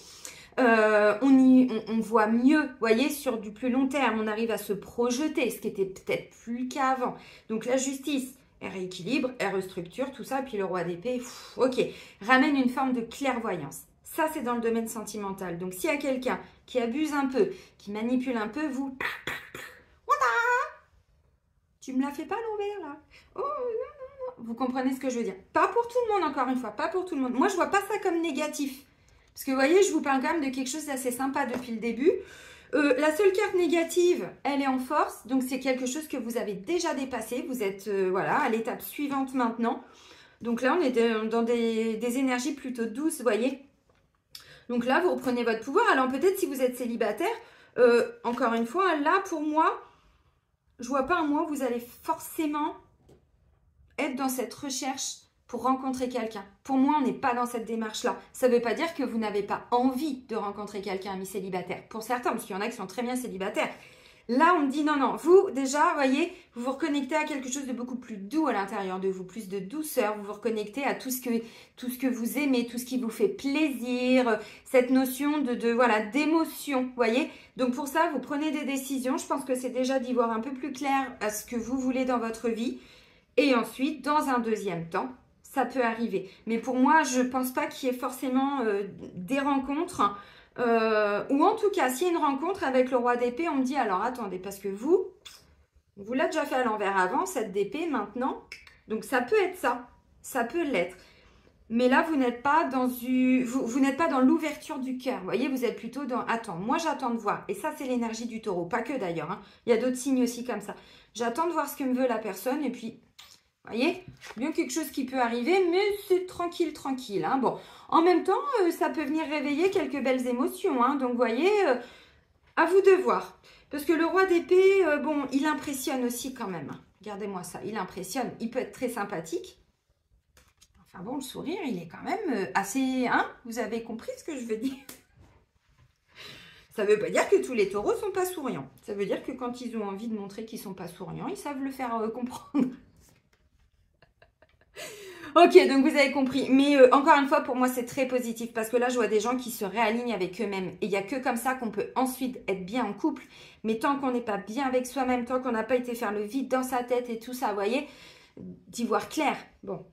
On voit mieux, vous voyez, sur du plus long terme, on arrive à se projeter, ce qui était peut-être plus le cas avant. Donc la justice, elle rééquilibre, elle restructure, tout ça, puis le roi d'épée, ok, ramène une forme de clairvoyance. Ça, c'est dans le domaine sentimental. Donc s'il y a quelqu'un qui abuse un peu, qui manipule un peu, vous... Tu me la fais pas à l'envers, là. Oh, non, non, non. Vous comprenez ce que je veux dire? Pas pour tout le monde, encore une fois, pas pour tout le monde. Moi, je vois pas ça comme négatif. Parce que vous voyez, je vous parle quand même de quelque chose d'assez sympa depuis le début. La seule carte négative, elle est en force. Donc, c'est quelque chose que vous avez déjà dépassé. Vous êtes voilà, à l'étape suivante maintenant. Donc là, on est dans des énergies plutôt douces, vous voyez. Donc là, vous reprenez votre pouvoir. Alors peut-être si vous êtes célibataire, encore une fois, là, pour moi, je vois pas un mois où vous allez forcément être dans cette recherche pour rencontrer quelqu'un. Pour moi, on n'est pas dans cette démarche-là. Ça ne veut pas dire que vous n'avez pas envie de rencontrer quelqu'un, ami célibataire. Pour certains, parce qu'il y en a qui sont très bien célibataires. Là, on me dit non, non. Vous, déjà, vous voyez, vous vous reconnectez à quelque chose de beaucoup plus doux à l'intérieur de vous, plus de douceur. Vous vous reconnectez à tout ce que vous aimez, tout ce qui vous fait plaisir, cette notion voilà, d'émotion, vous voyez. Donc, pour ça, vous prenez des décisions. Je pense que c'est déjà d'y voir un peu plus clair à ce que vous voulez dans votre vie. Et ensuite, dans un deuxième temps, ça peut arriver. Mais pour moi, je ne pense pas qu'il y ait forcément des rencontres. Ou en tout cas, s'il y a une rencontre avec le roi d'épée, on me dit, alors attendez, parce que vous l'avez déjà fait à l'envers avant, cette d'épée maintenant. Donc ça peut être ça. Ça peut l'être. Mais là, vous n'êtes pas dans vous n'êtes pas dans l'ouverture du cœur. Vous voyez, vous êtes plutôt dans, attends, moi j'attends de voir. Et ça, c'est l'énergie du taureau. Pas que d'ailleurs. Hein. Il y a d'autres signes aussi comme ça. J'attends de voir ce que me veut la personne et puis... Vous voyez, bien quelque chose qui peut arriver, mais c'est tranquille, tranquille. Hein. Bon, en même temps, ça peut venir réveiller quelques belles émotions. Hein. Donc, vous voyez, à vous de voir. Parce que le roi d'épée, bon, il impressionne aussi quand même. Regardez-moi ça, il impressionne. Il peut être très sympathique. Enfin bon, le sourire, il est quand même assez... Hein, vous avez compris ce que je veux dire? Ça ne veut pas dire que tous les taureaux ne sont pas souriants. Ça veut dire que quand ils ont envie de montrer qu'ils ne sont pas souriants, ils savent le faire comprendre. Ok, donc vous avez compris. Mais encore une fois, pour moi, c'est très positif. Parce que là, je vois des gens qui se réalignent avec eux-mêmes. Et il n'y a que comme ça qu'on peut ensuite être bien en couple. Mais tant qu'on n'est pas bien avec soi-même, tant qu'on n'a pas été faire le vide dans sa tête et tout ça, vous voyez, d'y voir clair. Bon,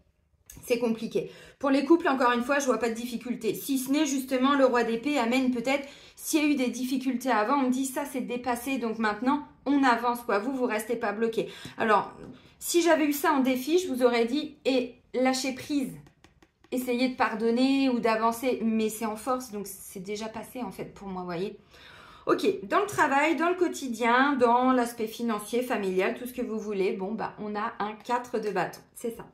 c'est compliqué. Pour les couples, encore une fois, je vois pas de difficulté. Si ce n'est justement le roi d'épée amène peut-être, s'il y a eu des difficultés avant, on me dit ça c'est dépassé, donc maintenant on avance quoi. Vous restez pas bloqué. Alors, si j'avais eu ça en défi, je vous aurais dit, et lâchez prise. Essayez de pardonner ou d'avancer, mais c'est en force, donc c'est déjà passé en fait pour moi, vous voyez. Ok, dans le travail, dans le quotidien, dans l'aspect financier, familial, tout ce que vous voulez, bon, bah, on a un 4 de bâton, c'est ça.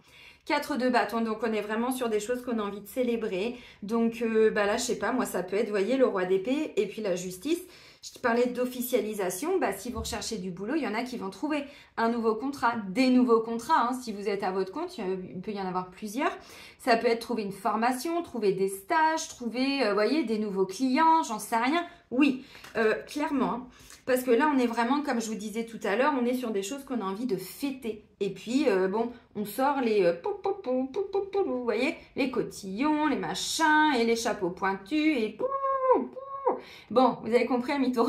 4 de bâton, donc on est vraiment sur des choses qu'on a envie de célébrer. Donc bah là, je sais pas, moi ça peut être, vous voyez, le roi d'épée et puis la justice. Je parlais d'officialisation, bah, si vous recherchez du boulot, il y en a qui vont trouver un nouveau contrat, des nouveaux contrats. Hein, si vous êtes à votre compte, il peut y en avoir plusieurs. Ça peut être trouver une formation, trouver des stages, trouver, voyez, des nouveaux clients, j'en sais rien. Oui, clairement. Hein. Parce que là, on est vraiment, comme je vous disais tout à l'heure, on est sur des choses qu'on a envie de fêter. Et puis, bon, on sort les, vous voyez, les cotillons, les machins et les chapeaux pointus et... Bon, vous avez compris, Amito.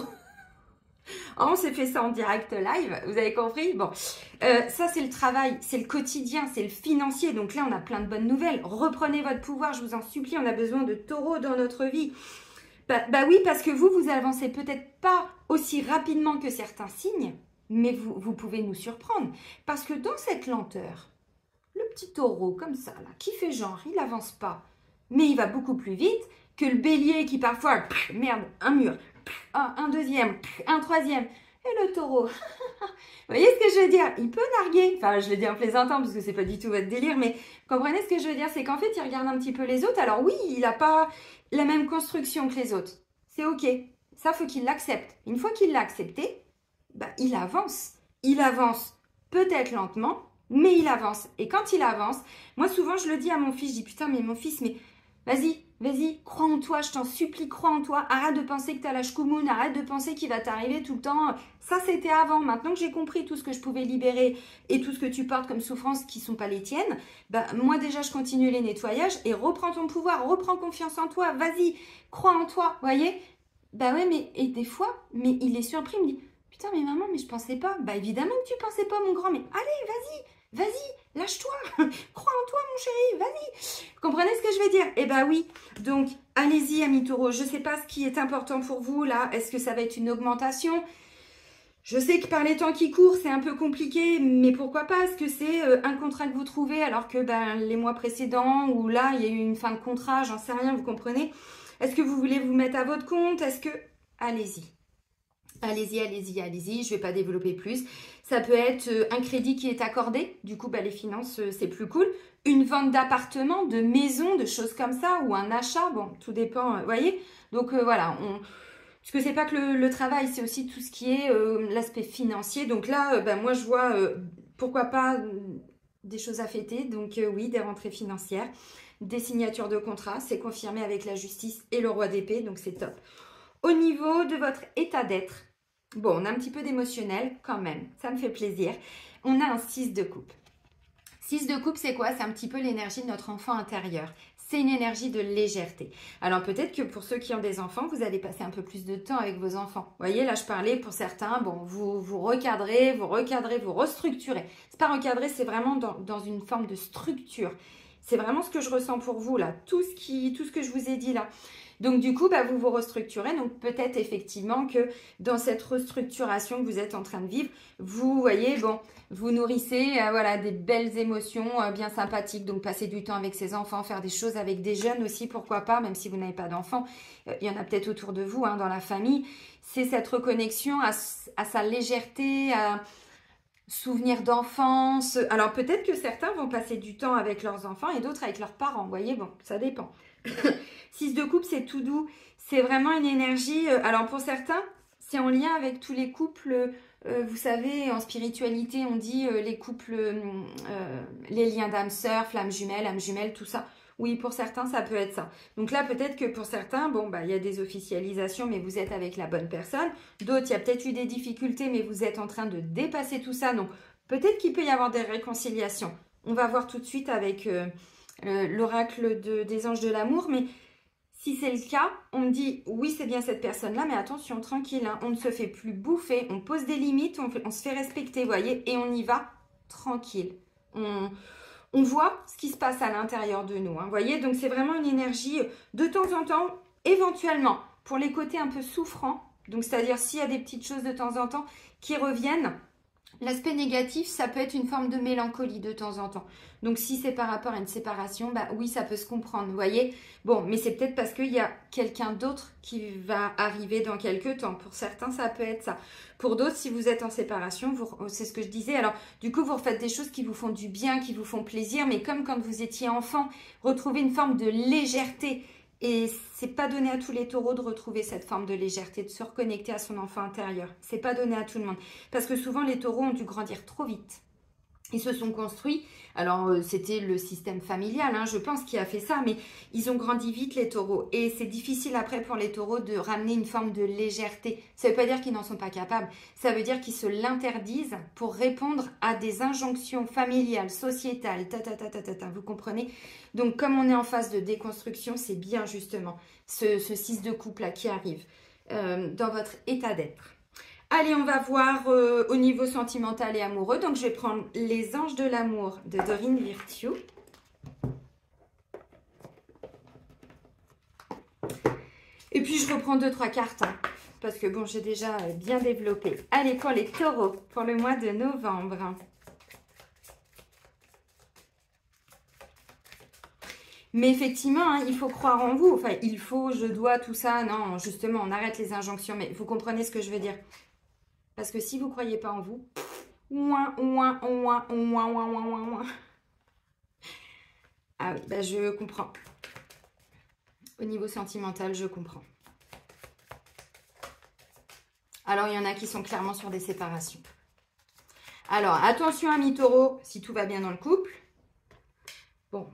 On s'est fait ça en direct live, vous avez compris? Bon, ça c'est le travail, c'est le quotidien, c'est le financier. Donc là, on a plein de bonnes nouvelles. Reprenez votre pouvoir, je vous en supplie, on a besoin de taureaux dans notre vie. Bah oui, parce que vous avancez peut-être pas aussi rapidement que certains signes, mais vous pouvez nous surprendre. Parce que dans cette lenteur, le petit taureau comme ça, là, qui fait genre, il avance pas, mais il va beaucoup plus vite que le bélier qui parfois, merde, un mur, un deuxième, un troisième, et le taureau. Vous voyez ce que je veux dire? Il peut narguer, enfin je le dis en plaisantant parce que c'est pas du tout votre délire, mais comprenez ce que je veux dire? C'est qu'en fait il regarde un petit peu les autres, alors oui, il n'a pas la même construction que les autres, c'est ok, ça faut qu'il l'accepte. Une fois qu'il l'a accepté, bah, il avance peut-être lentement, mais il avance. Et quand il avance, moi souvent je le dis à mon fils, je dis putain mais mon fils, mais vas-y, crois en toi, je t'en supplie, crois en toi. Arrête de penser que tu as la shkoumoun, arrête de penser qu'il va t'arriver tout le temps. Ça, c'était avant. Maintenant que j'ai compris tout ce que je pouvais libérer et tout ce que tu portes comme souffrances qui ne sont pas les tiennes, bah, moi déjà, je continue les nettoyages et reprends ton pouvoir, reprends confiance en toi, vas-y, crois en toi, voyez? Bah ouais, mais et des fois, mais il est surpris, il me dit, putain, mais maman, mais je pensais pas. Bah évidemment que tu pensais pas, mon grand, mais allez, vas-y, lâche-toi, crois en toi, mon chéri, vas-y. Vous comprenez ce que je veux dire? Eh bien oui, donc allez-y, amis taureaux. Je ne sais pas ce qui est important pour vous, là. Est-ce que ça va être une augmentation? Je sais que par les temps qui courent, c'est un peu compliqué, mais pourquoi pas? Est-ce que c'est un contrat que vous trouvez alors que ben, les mois précédents, ou là, il y a eu une fin de contrat, j'en sais rien, vous comprenez? Est-ce que vous voulez vous mettre à votre compte? Est-ce que... Allez-y. Allez-y, je ne vais pas développer plus. Ça peut être un crédit qui est accordé, du coup, bah, les finances, c'est plus cool. Une vente d'appartement, de maison, de choses comme ça, ou un achat, bon, tout dépend, vous voyez. Donc voilà, parce que c'est pas que le travail, c'est aussi tout ce qui est l'aspect financier. Donc là, bah, moi, je vois, pourquoi pas, des choses à fêter. Donc oui, des rentrées financières, des signatures de contrats, c'est confirmé avec la justice et le roi d'épée, donc c'est top. Au niveau de votre état d'être, bon, on a un petit peu d'émotionnel quand même, ça me fait plaisir. On a un 6 de coupe. 6 de coupe, c'est quoi? C'est un petit peu l'énergie de notre enfant intérieur. C'est une énergie de légèreté. Alors peut-être que pour ceux qui ont des enfants, vous allez passer un peu plus de temps avec vos enfants. Vous voyez, là je parlais pour certains, bon, vous recadrez, vous restructurez. C'est pas recadrer, c'est vraiment dans une forme de structure. C'est vraiment ce que je ressens pour vous là, tout ce que je vous ai dit là. Donc du coup, bah, vous vous restructurez. Donc peut-être effectivement que dans cette restructuration que vous êtes en train de vivre, vous voyez, bon, vous nourrissez voilà, des belles émotions bien sympathiques. Donc passer du temps avec ses enfants, faire des choses avec des jeunes aussi, pourquoi pas, même si vous n'avez pas d'enfants. Il y en a peut-être autour de vous, hein, dans la famille. C'est cette reconnexion à sa légèreté, souvenirs d'enfance. Alors peut-être que certains vont passer du temps avec leurs enfants et d'autres avec leurs parents. Vous voyez, bon, ça dépend. 6 de coupe, c'est tout doux. C'est vraiment une énergie. Alors pour certains, c'est en lien avec tous les couples. Vous savez, en spiritualité, on dit les couples, les liens d'âme sœur, flamme jumelle, âme jumelle, tout ça. Oui, pour certains, ça peut être ça. Donc là, peut-être que pour certains, bon, bah, il y a des officialisations, mais vous êtes avec la bonne personne. D'autres, il y a peut-être eu des difficultés, mais vous êtes en train de dépasser tout ça. Donc, peut-être qu'il peut y avoir des réconciliations. On va voir tout de suite avec l'oracle des anges de l'amour. Mais si c'est le cas, on me dit, oui, c'est bien cette personne-là, mais attention, tranquille, hein, on ne se fait plus bouffer, on pose des limites, on se fait respecter, vous voyez, et on y va tranquille. On voit ce qui se passe à l'intérieur de nous. Hein, vous voyez, donc c'est vraiment une énergie de temps en temps, éventuellement, pour les côtés un peu souffrants. Donc, c'est-à-dire s'il y a des petites choses de temps en temps qui reviennent, l'aspect négatif, ça peut être une forme de mélancolie de temps en temps. Donc, si c'est par rapport à une séparation, bah oui, ça peut se comprendre, vous voyez. Bon, mais c'est peut-être parce qu'il y a quelqu'un d'autre qui va arriver dans quelques temps. Pour certains, ça peut être ça. Pour d'autres, si vous êtes en séparation, c'est ce que je disais. Alors, du coup, vous refaites des choses qui vous font du bien, qui vous font plaisir. Mais comme quand vous étiez enfant, retrouvez une forme de légèreté. Et c'est pas donné à tous les taureaux de retrouver cette forme de légèreté, de se reconnecter à son enfant intérieur. C'est pas donné à tout le monde. Parce que souvent, les taureaux ont dû grandir trop vite. Ils se sont construits, alors c'était le système familial, hein, je pense, qui a fait ça, mais ils ont grandi vite les taureaux. Et c'est difficile après pour les taureaux de ramener une forme de légèreté. Ça ne veut pas dire qu'ils n'en sont pas capables, ça veut dire qu'ils se l'interdisent pour répondre à des injonctions familiales, sociétales, vous comprenez? Donc comme on est en phase de déconstruction, c'est bien justement ce 6 de coupe là qui arrive dans votre état d'être. Allez, on va voir au niveau sentimental et amoureux. Donc, je vais prendre les anges de l'amour de Dorine Virtue. Et puis, je reprends 2-3 cartes. Hein, parce que, bon, j'ai déjà bien développé. Allez, pour les taureaux, pour le mois de novembre. Mais effectivement, hein, il faut croire en vous. Enfin, il faut, je dois, tout ça. Non, justement, on arrête les injonctions. Mais vous comprenez ce que je veux dire? Parce que si vous ne croyez pas en vous, ah oui, bah je comprends. Au niveau sentimental, je comprends. Alors, il y en a qui sont clairement sur des séparations. Alors, attention amis taureaux, si tout va bien dans le couple. Bon,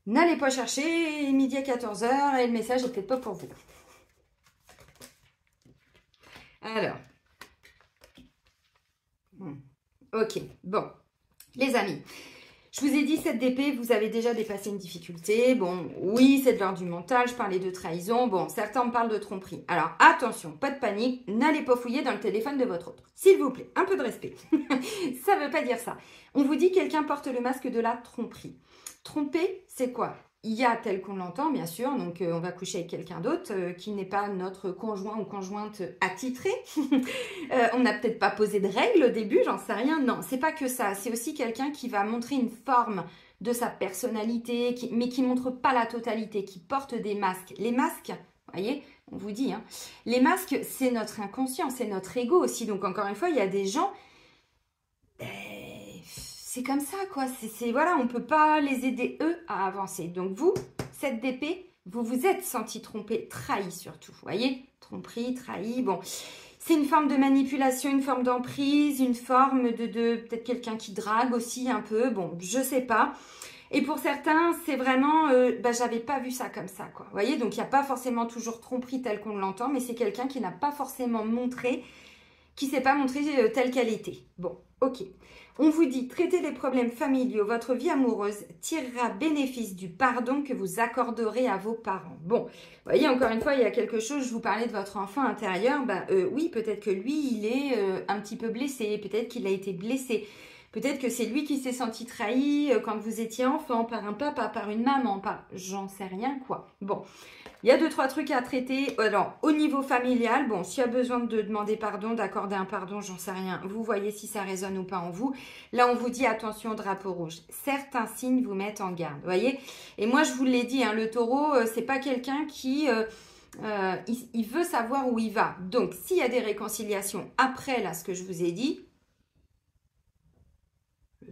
n'allez pas chercher midi à 14 h et le message n'est peut-être pas pour vous. Alors, ok, bon, les amis, je vous ai dit, cette d'épée, vous avez déjà dépassé une difficulté. Bon, oui, c'est de l'ordre du mental, je parlais de trahison. Bon, certains me parlent de tromperie. Alors, attention, pas de panique, n'allez pas fouiller dans le téléphone de votre autre. S'il vous plaît, un peu de respect. Ça ne veut pas dire ça. On vous dit que quelqu'un porte le masque de la tromperie. Tromper, c'est quoi? Il y a tel qu'on l'entend, bien sûr, donc on va coucher avec quelqu'un d'autre qui n'est pas notre conjoint ou conjointe attitré. On n'a peut-être pas posé de règles au début, j'en sais rien. Non, c'est pas que ça. C'est aussi quelqu'un qui va montrer une forme de sa personnalité, mais qui montre pas la totalité, qui porte des masques. Les masques, vous voyez, on vous dit, hein, les masques, c'est notre inconscient, c'est notre ego aussi. Donc encore une fois, il y a des gens... c'est comme ça, quoi. Voilà, on ne peut pas les aider, eux, à avancer. Donc, vous, cette d'épée, vous vous êtes senti trompé, trahi surtout. Vous voyez? Tromperie, trahi, bon. C'est une forme de manipulation, une forme d'emprise, une forme de peut-être quelqu'un qui drague aussi un peu. Bon, je sais pas. Et pour certains, c'est vraiment, j'avais pas vu ça comme ça, quoi. Vous voyez? Donc, il n'y a pas forcément toujours tromperie telle qu'on l'entend, mais c'est quelqu'un qui n'a pas forcément montré, qui ne s'est pas montré telle qu'elle était. Bon, ok. On vous dit, traitez les problèmes familiaux, votre vie amoureuse tirera bénéfice du pardon que vous accorderez à vos parents. Bon, vous voyez, encore une fois, il y a quelque chose, je vous parlais de votre enfant intérieur, oui, peut-être que lui, il est un petit peu blessé, peut-être qu'il a été blessé, peut-être que c'est lui qui s'est senti trahi quand vous étiez enfant, par un papa, par une maman, j'en sais rien, quoi. Bon, il y a 2-3 trucs à traiter. Alors, au niveau familial, bon, s'il y a besoin de demander pardon, d'accorder un pardon, j'en sais rien. Vous voyez si ça résonne ou pas en vous. Là, on vous dit attention au drapeau rouge. Certains signes vous mettent en garde, vous voyez. Et moi, je vous l'ai dit, hein, le taureau, c'est pas quelqu'un qui... il veut savoir où il va. Donc, s'il y a des réconciliations après, là, ce que je vous ai dit,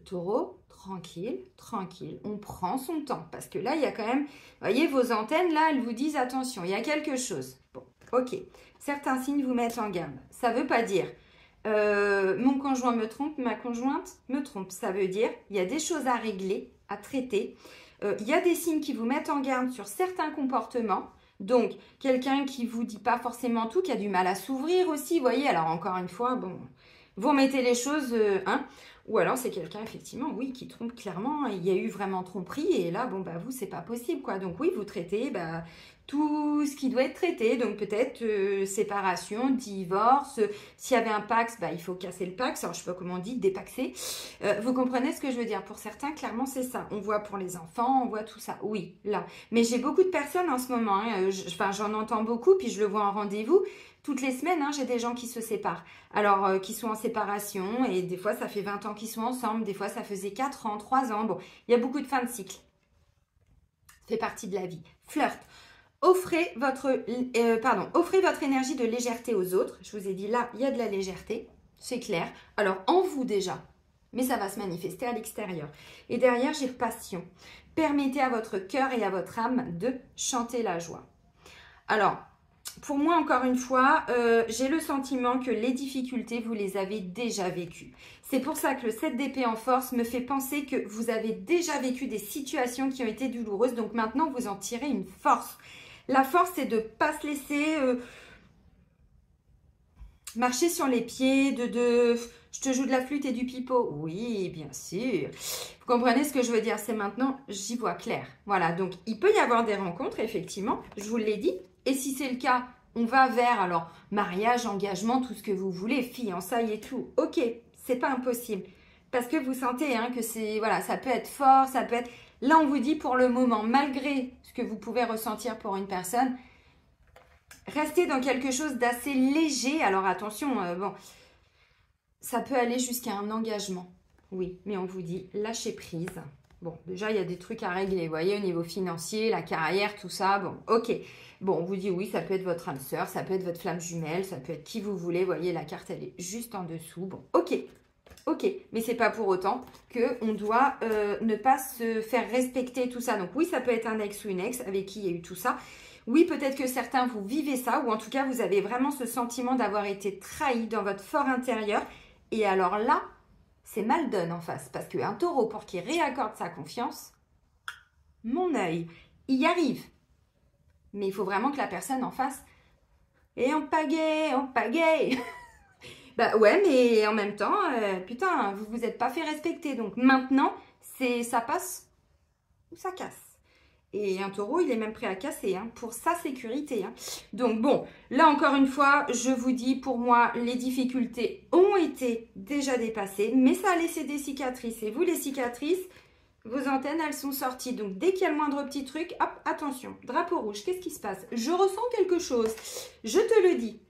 Le taureau, tranquille, tranquille. On prend son temps. Parce que là, il y a quand même... Vous voyez, vos antennes, là, elles vous disent attention, il y a quelque chose. Bon, ok. Certains signes vous mettent en garde. Ça ne veut pas dire mon conjoint me trompe, ma conjointe me trompe. Ça veut dire il y a des choses à régler, à traiter. Il y a des signes qui vous mettent en garde sur certains comportements. Donc, quelqu'un qui ne vous dit pas forcément tout, qui a du mal à s'ouvrir aussi, vous voyez. Alors, encore une fois, bon, vous remettez les choses, hein. Ou alors, c'est quelqu'un, effectivement, oui, qui trompe clairement. Il y a eu vraiment tromperie. Et là, bon, bah, vous, c'est pas possible, quoi. Donc, oui, vous traitez, bah, tout ce qui doit être traité. Donc, peut-être séparation, divorce. S'il y avait un Pax, bah, il faut casser le Pax. Alors, je sais pas comment on dit, dépaxer. Vous comprenez ce que je veux dire? Pour certains, clairement, c'est ça. On voit pour les enfants, on voit tout ça. Oui, là. Mais j'ai beaucoup de personnes en ce moment. Hein. J'en entends beaucoup, puis je le vois en rendez-vous. Toutes les semaines, hein, j'ai des gens qui se séparent. Alors, qui sont en séparation. Et des fois, ça fait 20 ans qu'ils sont ensemble. Des fois, ça faisait 4 ans, 3 ans. Bon, il y a beaucoup de fins de cycle. Ça fait partie de la vie. Flirt. Offrez votre énergie de légèreté aux autres. Je vous ai dit, là, il y a de la légèreté. C'est clair. Alors, en vous déjà. Mais ça va se manifester à l'extérieur. Et derrière, j'ai passion. Permettez à votre cœur et à votre âme de chanter la joie. Alors, pour moi, encore une fois, j'ai le sentiment que les difficultés, vous les avez déjà vécues. C'est pour ça que le 7 d'épée en force me fait penser que vous avez déjà vécu des situations qui ont été douloureuses. Donc maintenant, vous en tirez une force. La force, c'est de ne pas se laisser marcher sur les pieds, je te joue de la flûte et du pipeau. Oui, bien sûr. Vous comprenez ce que je veux dire? C'est maintenant, j'y vois clair. Voilà, donc il peut y avoir des rencontres, effectivement. Je vous l'ai dit. Et si c'est le cas, on va vers, alors, mariage, engagement, tout ce que vous voulez, fiançailles et tout. Ok, c'est pas impossible. Parce que vous sentez hein, que c'est, voilà, ça peut être fort, ça peut être... Là, on vous dit pour le moment, malgré ce que vous pouvez ressentir pour une personne, restez dans quelque chose d'assez léger. Alors, attention, bon, ça peut aller jusqu'à un engagement. Oui, mais on vous dit, lâchez prise. Bon, déjà, il y a des trucs à régler, vous voyez, au niveau financier, la carrière, tout ça. Bon, ok. Bon, on vous dit oui, ça peut être votre âme sœur, ça peut être votre flamme jumelle, ça peut être qui vous voulez. Vous voyez, la carte, elle est juste en dessous. Bon, ok. Ok, mais c'est pas pour autant qu'on doit ne pas se faire respecter tout ça. Donc oui, ça peut être un ex ou une ex avec qui il y a eu tout ça. Oui, peut-être que certains, vous vivez ça, ou en tout cas, vous avez vraiment ce sentiment d'avoir été trahi dans votre fort intérieur. Et alors là, c'est mal donne en face. Parce qu'un taureau, pour qu'il réaccorde sa confiance, mon œil, il y arrive. Mais il faut vraiment que la personne en face est en pagaie. Bah ouais, mais en même temps, putain, vous vous êtes pas fait respecter. Donc maintenant, ça passe ou ça casse. Et un taureau, il est même prêt à casser hein, pour sa sécurité. Hein. Donc bon, là encore une fois, je vous dis, pour moi, les difficultés ont été déjà dépassées, mais ça a laissé des cicatrices. Et vous, les cicatrices, vos antennes, elles sont sorties. Donc dès qu'il y a le moindre petit truc, hop, attention, drapeau rouge, qu'est-ce qui se passe? Je ressens quelque chose, je te le dis.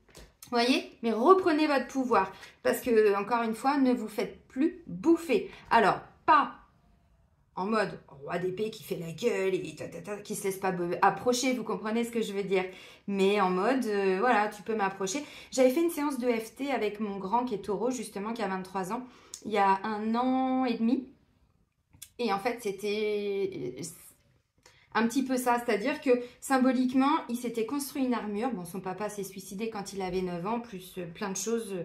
Vous voyez? Mais reprenez votre pouvoir. Parce que, encore une fois, ne vous faites plus bouffer. Alors, pas en mode roi d'épée qui fait la gueule et qui se laisse pas approcher, vous comprenez ce que je veux dire? Mais en mode, voilà, tu peux m'approcher. J'avais fait une séance de FT avec mon grand qui est taureau, justement, qui a 23 ans, il y a 1 an et demi. Et en fait, c'était un petit peu ça, c'est-à-dire que symboliquement, il s'était construit une armure. Bon, son papa s'est suicidé quand il avait 9 ans, plus plein de choses.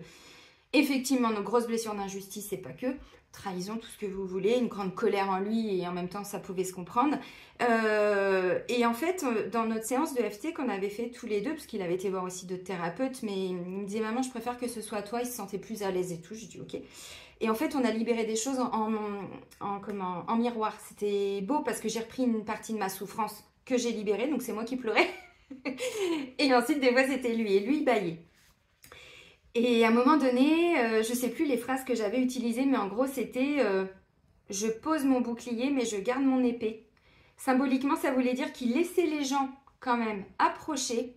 Effectivement, nos grosses blessures d'injustice, c'est pas que. Trahison, tout ce que vous voulez, une grande colère en lui et en même temps, ça pouvait se comprendre. Et en fait, dans notre séance de FT qu'on avait fait tous les deux, parce qu'il avait été voir aussi d'autres thérapeutes, mais il me disait « Maman, je préfère que ce soit toi », il se sentait plus à l'aise et tout. J'ai dit « Ok ». Et en fait, on a libéré des choses en miroir. C'était beau parce que j'ai repris une partie de ma souffrance que j'ai libérée. Donc, c'est moi qui pleurais. Et ensuite, des fois, c'était lui. Et lui, il bâillait. Et à un moment donné, je ne sais plus les phrases que j'avais utilisées, mais en gros, c'était je pose mon bouclier, mais je garde mon épée. Symboliquement, ça voulait dire qu'il laissait les gens quand même approcher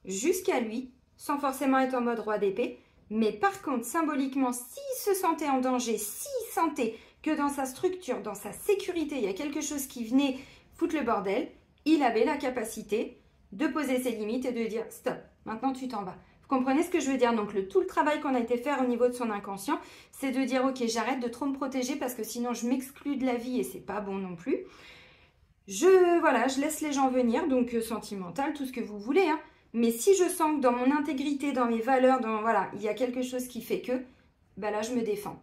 jusqu'à lui, sans forcément être en mode roi d'épée. Mais par contre, symboliquement, s'il se sentait en danger, s'il sentait que dans sa structure, dans sa sécurité, il y a quelque chose qui venait foutre le bordel, il avait la capacité de poser ses limites et de dire « Stop, maintenant tu t'en vas ». Vous comprenez ce que je veux dire? Donc, tout le travail qu'on a été faire au niveau de son inconscient, c'est de dire, ok, j'arrête de trop me protéger parce que sinon, je m'exclus de la vie et c'est pas bon non plus. Voilà, je laisse les gens venir, donc sentimental, tout ce que vous voulez, hein. Mais si je sens que dans mon intégrité, dans mes valeurs, voilà, il y a quelque chose qui fait que, bah là, je me défends.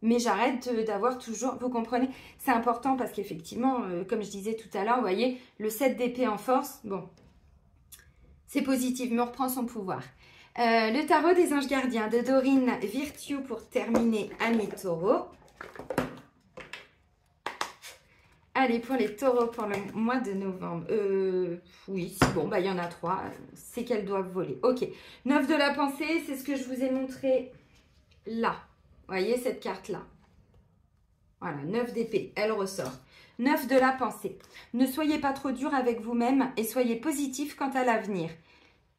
Mais j'arrête d'avoir toujours, vous comprenez, c'est important parce qu'effectivement, comme je disais tout à l'heure, vous voyez, le 7 d'épée en force, bon, c'est positif, mais on reprend son pouvoir. Le tarot des anges gardiens de Dorine Virtue pour terminer, amis taureaux. Allez, pour les taureaux pour le mois de novembre. Oui, si bon, bah il y en a 3. C'est qu'elles doivent voler. Ok. 9 de la pensée, c'est ce que je vous ai montré là. Vous voyez cette carte-là. Voilà, 9 d'épée, elle ressort. 9 de la pensée. Ne soyez pas trop dur avec vous-même et soyez positif quant à l'avenir.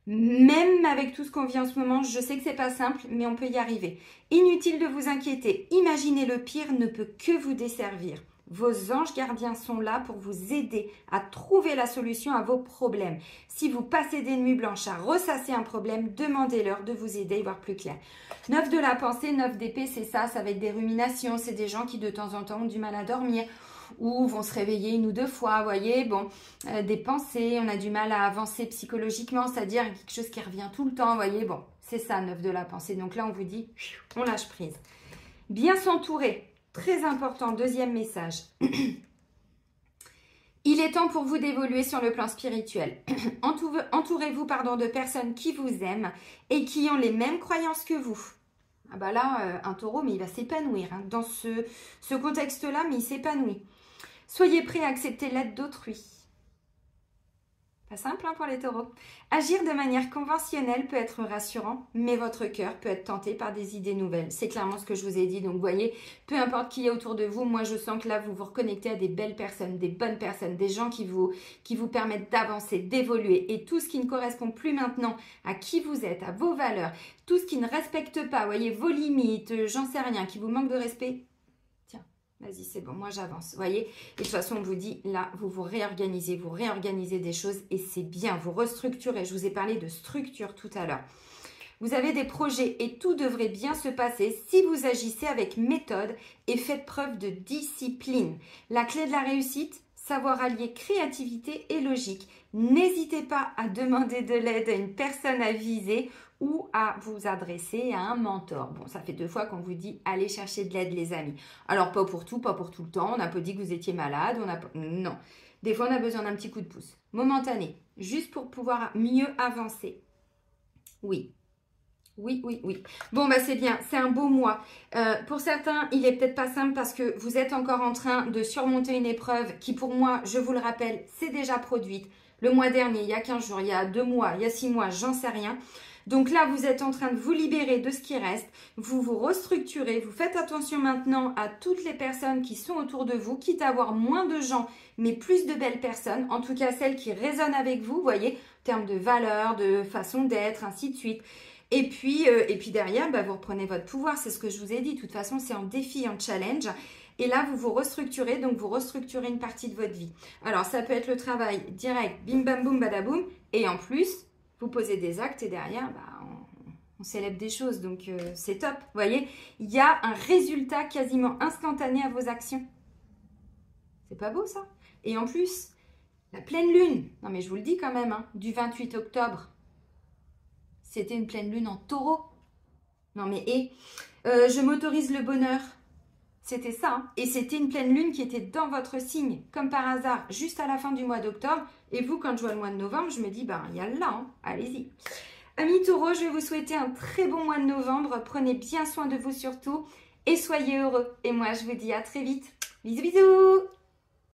Même avec tout ce qu'on vit en ce moment, je sais que c'est pas simple, mais on peut y arriver. Inutile de vous inquiéter. Imaginez le pire ne peut que vous desservir. Vos anges gardiens sont là pour vous aider à trouver la solution à vos problèmes. Si vous passez des nuits blanches à ressasser un problème, demandez-leur de vous aider à y voir plus clair. 9 de la pensée, 9 d'épée, c'est ça, ça va être des ruminations. C'est des gens qui de temps en temps ont du mal à dormir ou vont se réveiller 1 ou 2 fois, vous voyez, bon, des pensées, on a du mal à avancer psychologiquement, c'est-à-dire quelque chose qui revient tout le temps, vous voyez, bon, c'est ça, 9 de la pensée. Donc là, on vous dit, on lâche prise. Bien s'entourer. Très important, deuxième message. Il est temps pour vous d'évoluer sur le plan spirituel. Entourez-vous de personnes qui vous aiment et qui ont les mêmes croyances que vous. Ah bah là, un taureau, mais il va s'épanouir. Hein. Dans ce contexte-là, mais il s'épanouit. Soyez prêts à accepter l'aide d'autrui. Pas simple hein, pour les taureaux. Agir de manière conventionnelle peut être rassurant, mais votre cœur peut être tenté par des idées nouvelles. C'est clairement ce que je vous ai dit. Donc, vous voyez, peu importe qui est autour de vous, moi, je sens que là, vous vous reconnectez à des belles personnes, des bonnes personnes, des gens qui vous permettent d'avancer, d'évoluer. Et tout ce qui ne correspond plus maintenant à qui vous êtes, à vos valeurs, tout ce qui ne respecte pas, vous voyez, vos limites, j'en sais rien, qui vous manque de respect, vas-y, c'est bon, moi j'avance, vous voyez. Et de toute façon, on vous dit, là, vous réorganisez des choses et c'est bien, vous restructurez. Je vous ai parlé de structure tout à l'heure. Vous avez des projets et tout devrait bien se passer si vous agissez avec méthode et faites preuve de discipline. La clé de la réussite, savoir allier créativité et logique. N'hésitez pas à demander de l'aide à une personne avisée ou à vous adresser à un mentor. Bon, ça fait 2 fois qu'on vous dit allez chercher de l'aide les amis. Alors pas pour tout, pas pour tout le temps. On n'a pas dit que vous étiez malade. Non. Des fois on a besoin d'un petit coup de pouce. Momentané. Juste pour pouvoir mieux avancer. Oui. Oui. Bon, bah c'est bien, c'est un beau mois. Pour certains, il est peut-être pas simple parce que vous êtes encore en train de surmonter une épreuve qui, pour moi, je vous le rappelle, c'est déjà produite. Le mois dernier, il y a 15 jours, il y a 2 mois, il y a 6 mois, j'en sais rien. Donc là, vous êtes en train de vous libérer de ce qui reste. Vous vous restructurez. Vous faites attention maintenant à toutes les personnes qui sont autour de vous, quitte à avoir moins de gens, mais plus de belles personnes. En tout cas, celles qui résonnent avec vous, vous voyez, en termes de valeurs, de façon d'être, ainsi de suite. Et puis derrière, bah, vous reprenez votre pouvoir. C'est ce que je vous ai dit. De toute façon, c'est en défi, en challenge. Et là, vous vous restructurez, donc vous restructurez une partie de votre vie. Alors, ça peut être le travail direct, bim, bam, boum, badaboum. Et en plus, vous posez des actes et derrière, bah, on célèbre des choses. Donc, c'est top. Vous voyez, il y a un résultat quasiment instantané à vos actions. C'est pas beau, ça? Et en plus, la pleine lune, non mais je vous le dis quand même, hein, du 28 octobre, c'était une pleine lune en taureau. Non mais, je m'autorise le bonheur. C'était ça. Hein. Et c'était une pleine lune qui était dans votre signe, comme par hasard, juste à la fin du mois d'octobre. Et vous, quand je vois le mois de novembre, je me dis, ben, il y a là, hein. Allez-y. Amis taureaux, je vais vous souhaiter un très bon mois de novembre. Prenez bien soin de vous surtout et soyez heureux. Et moi, je vous dis à très vite. Bisous, bisous.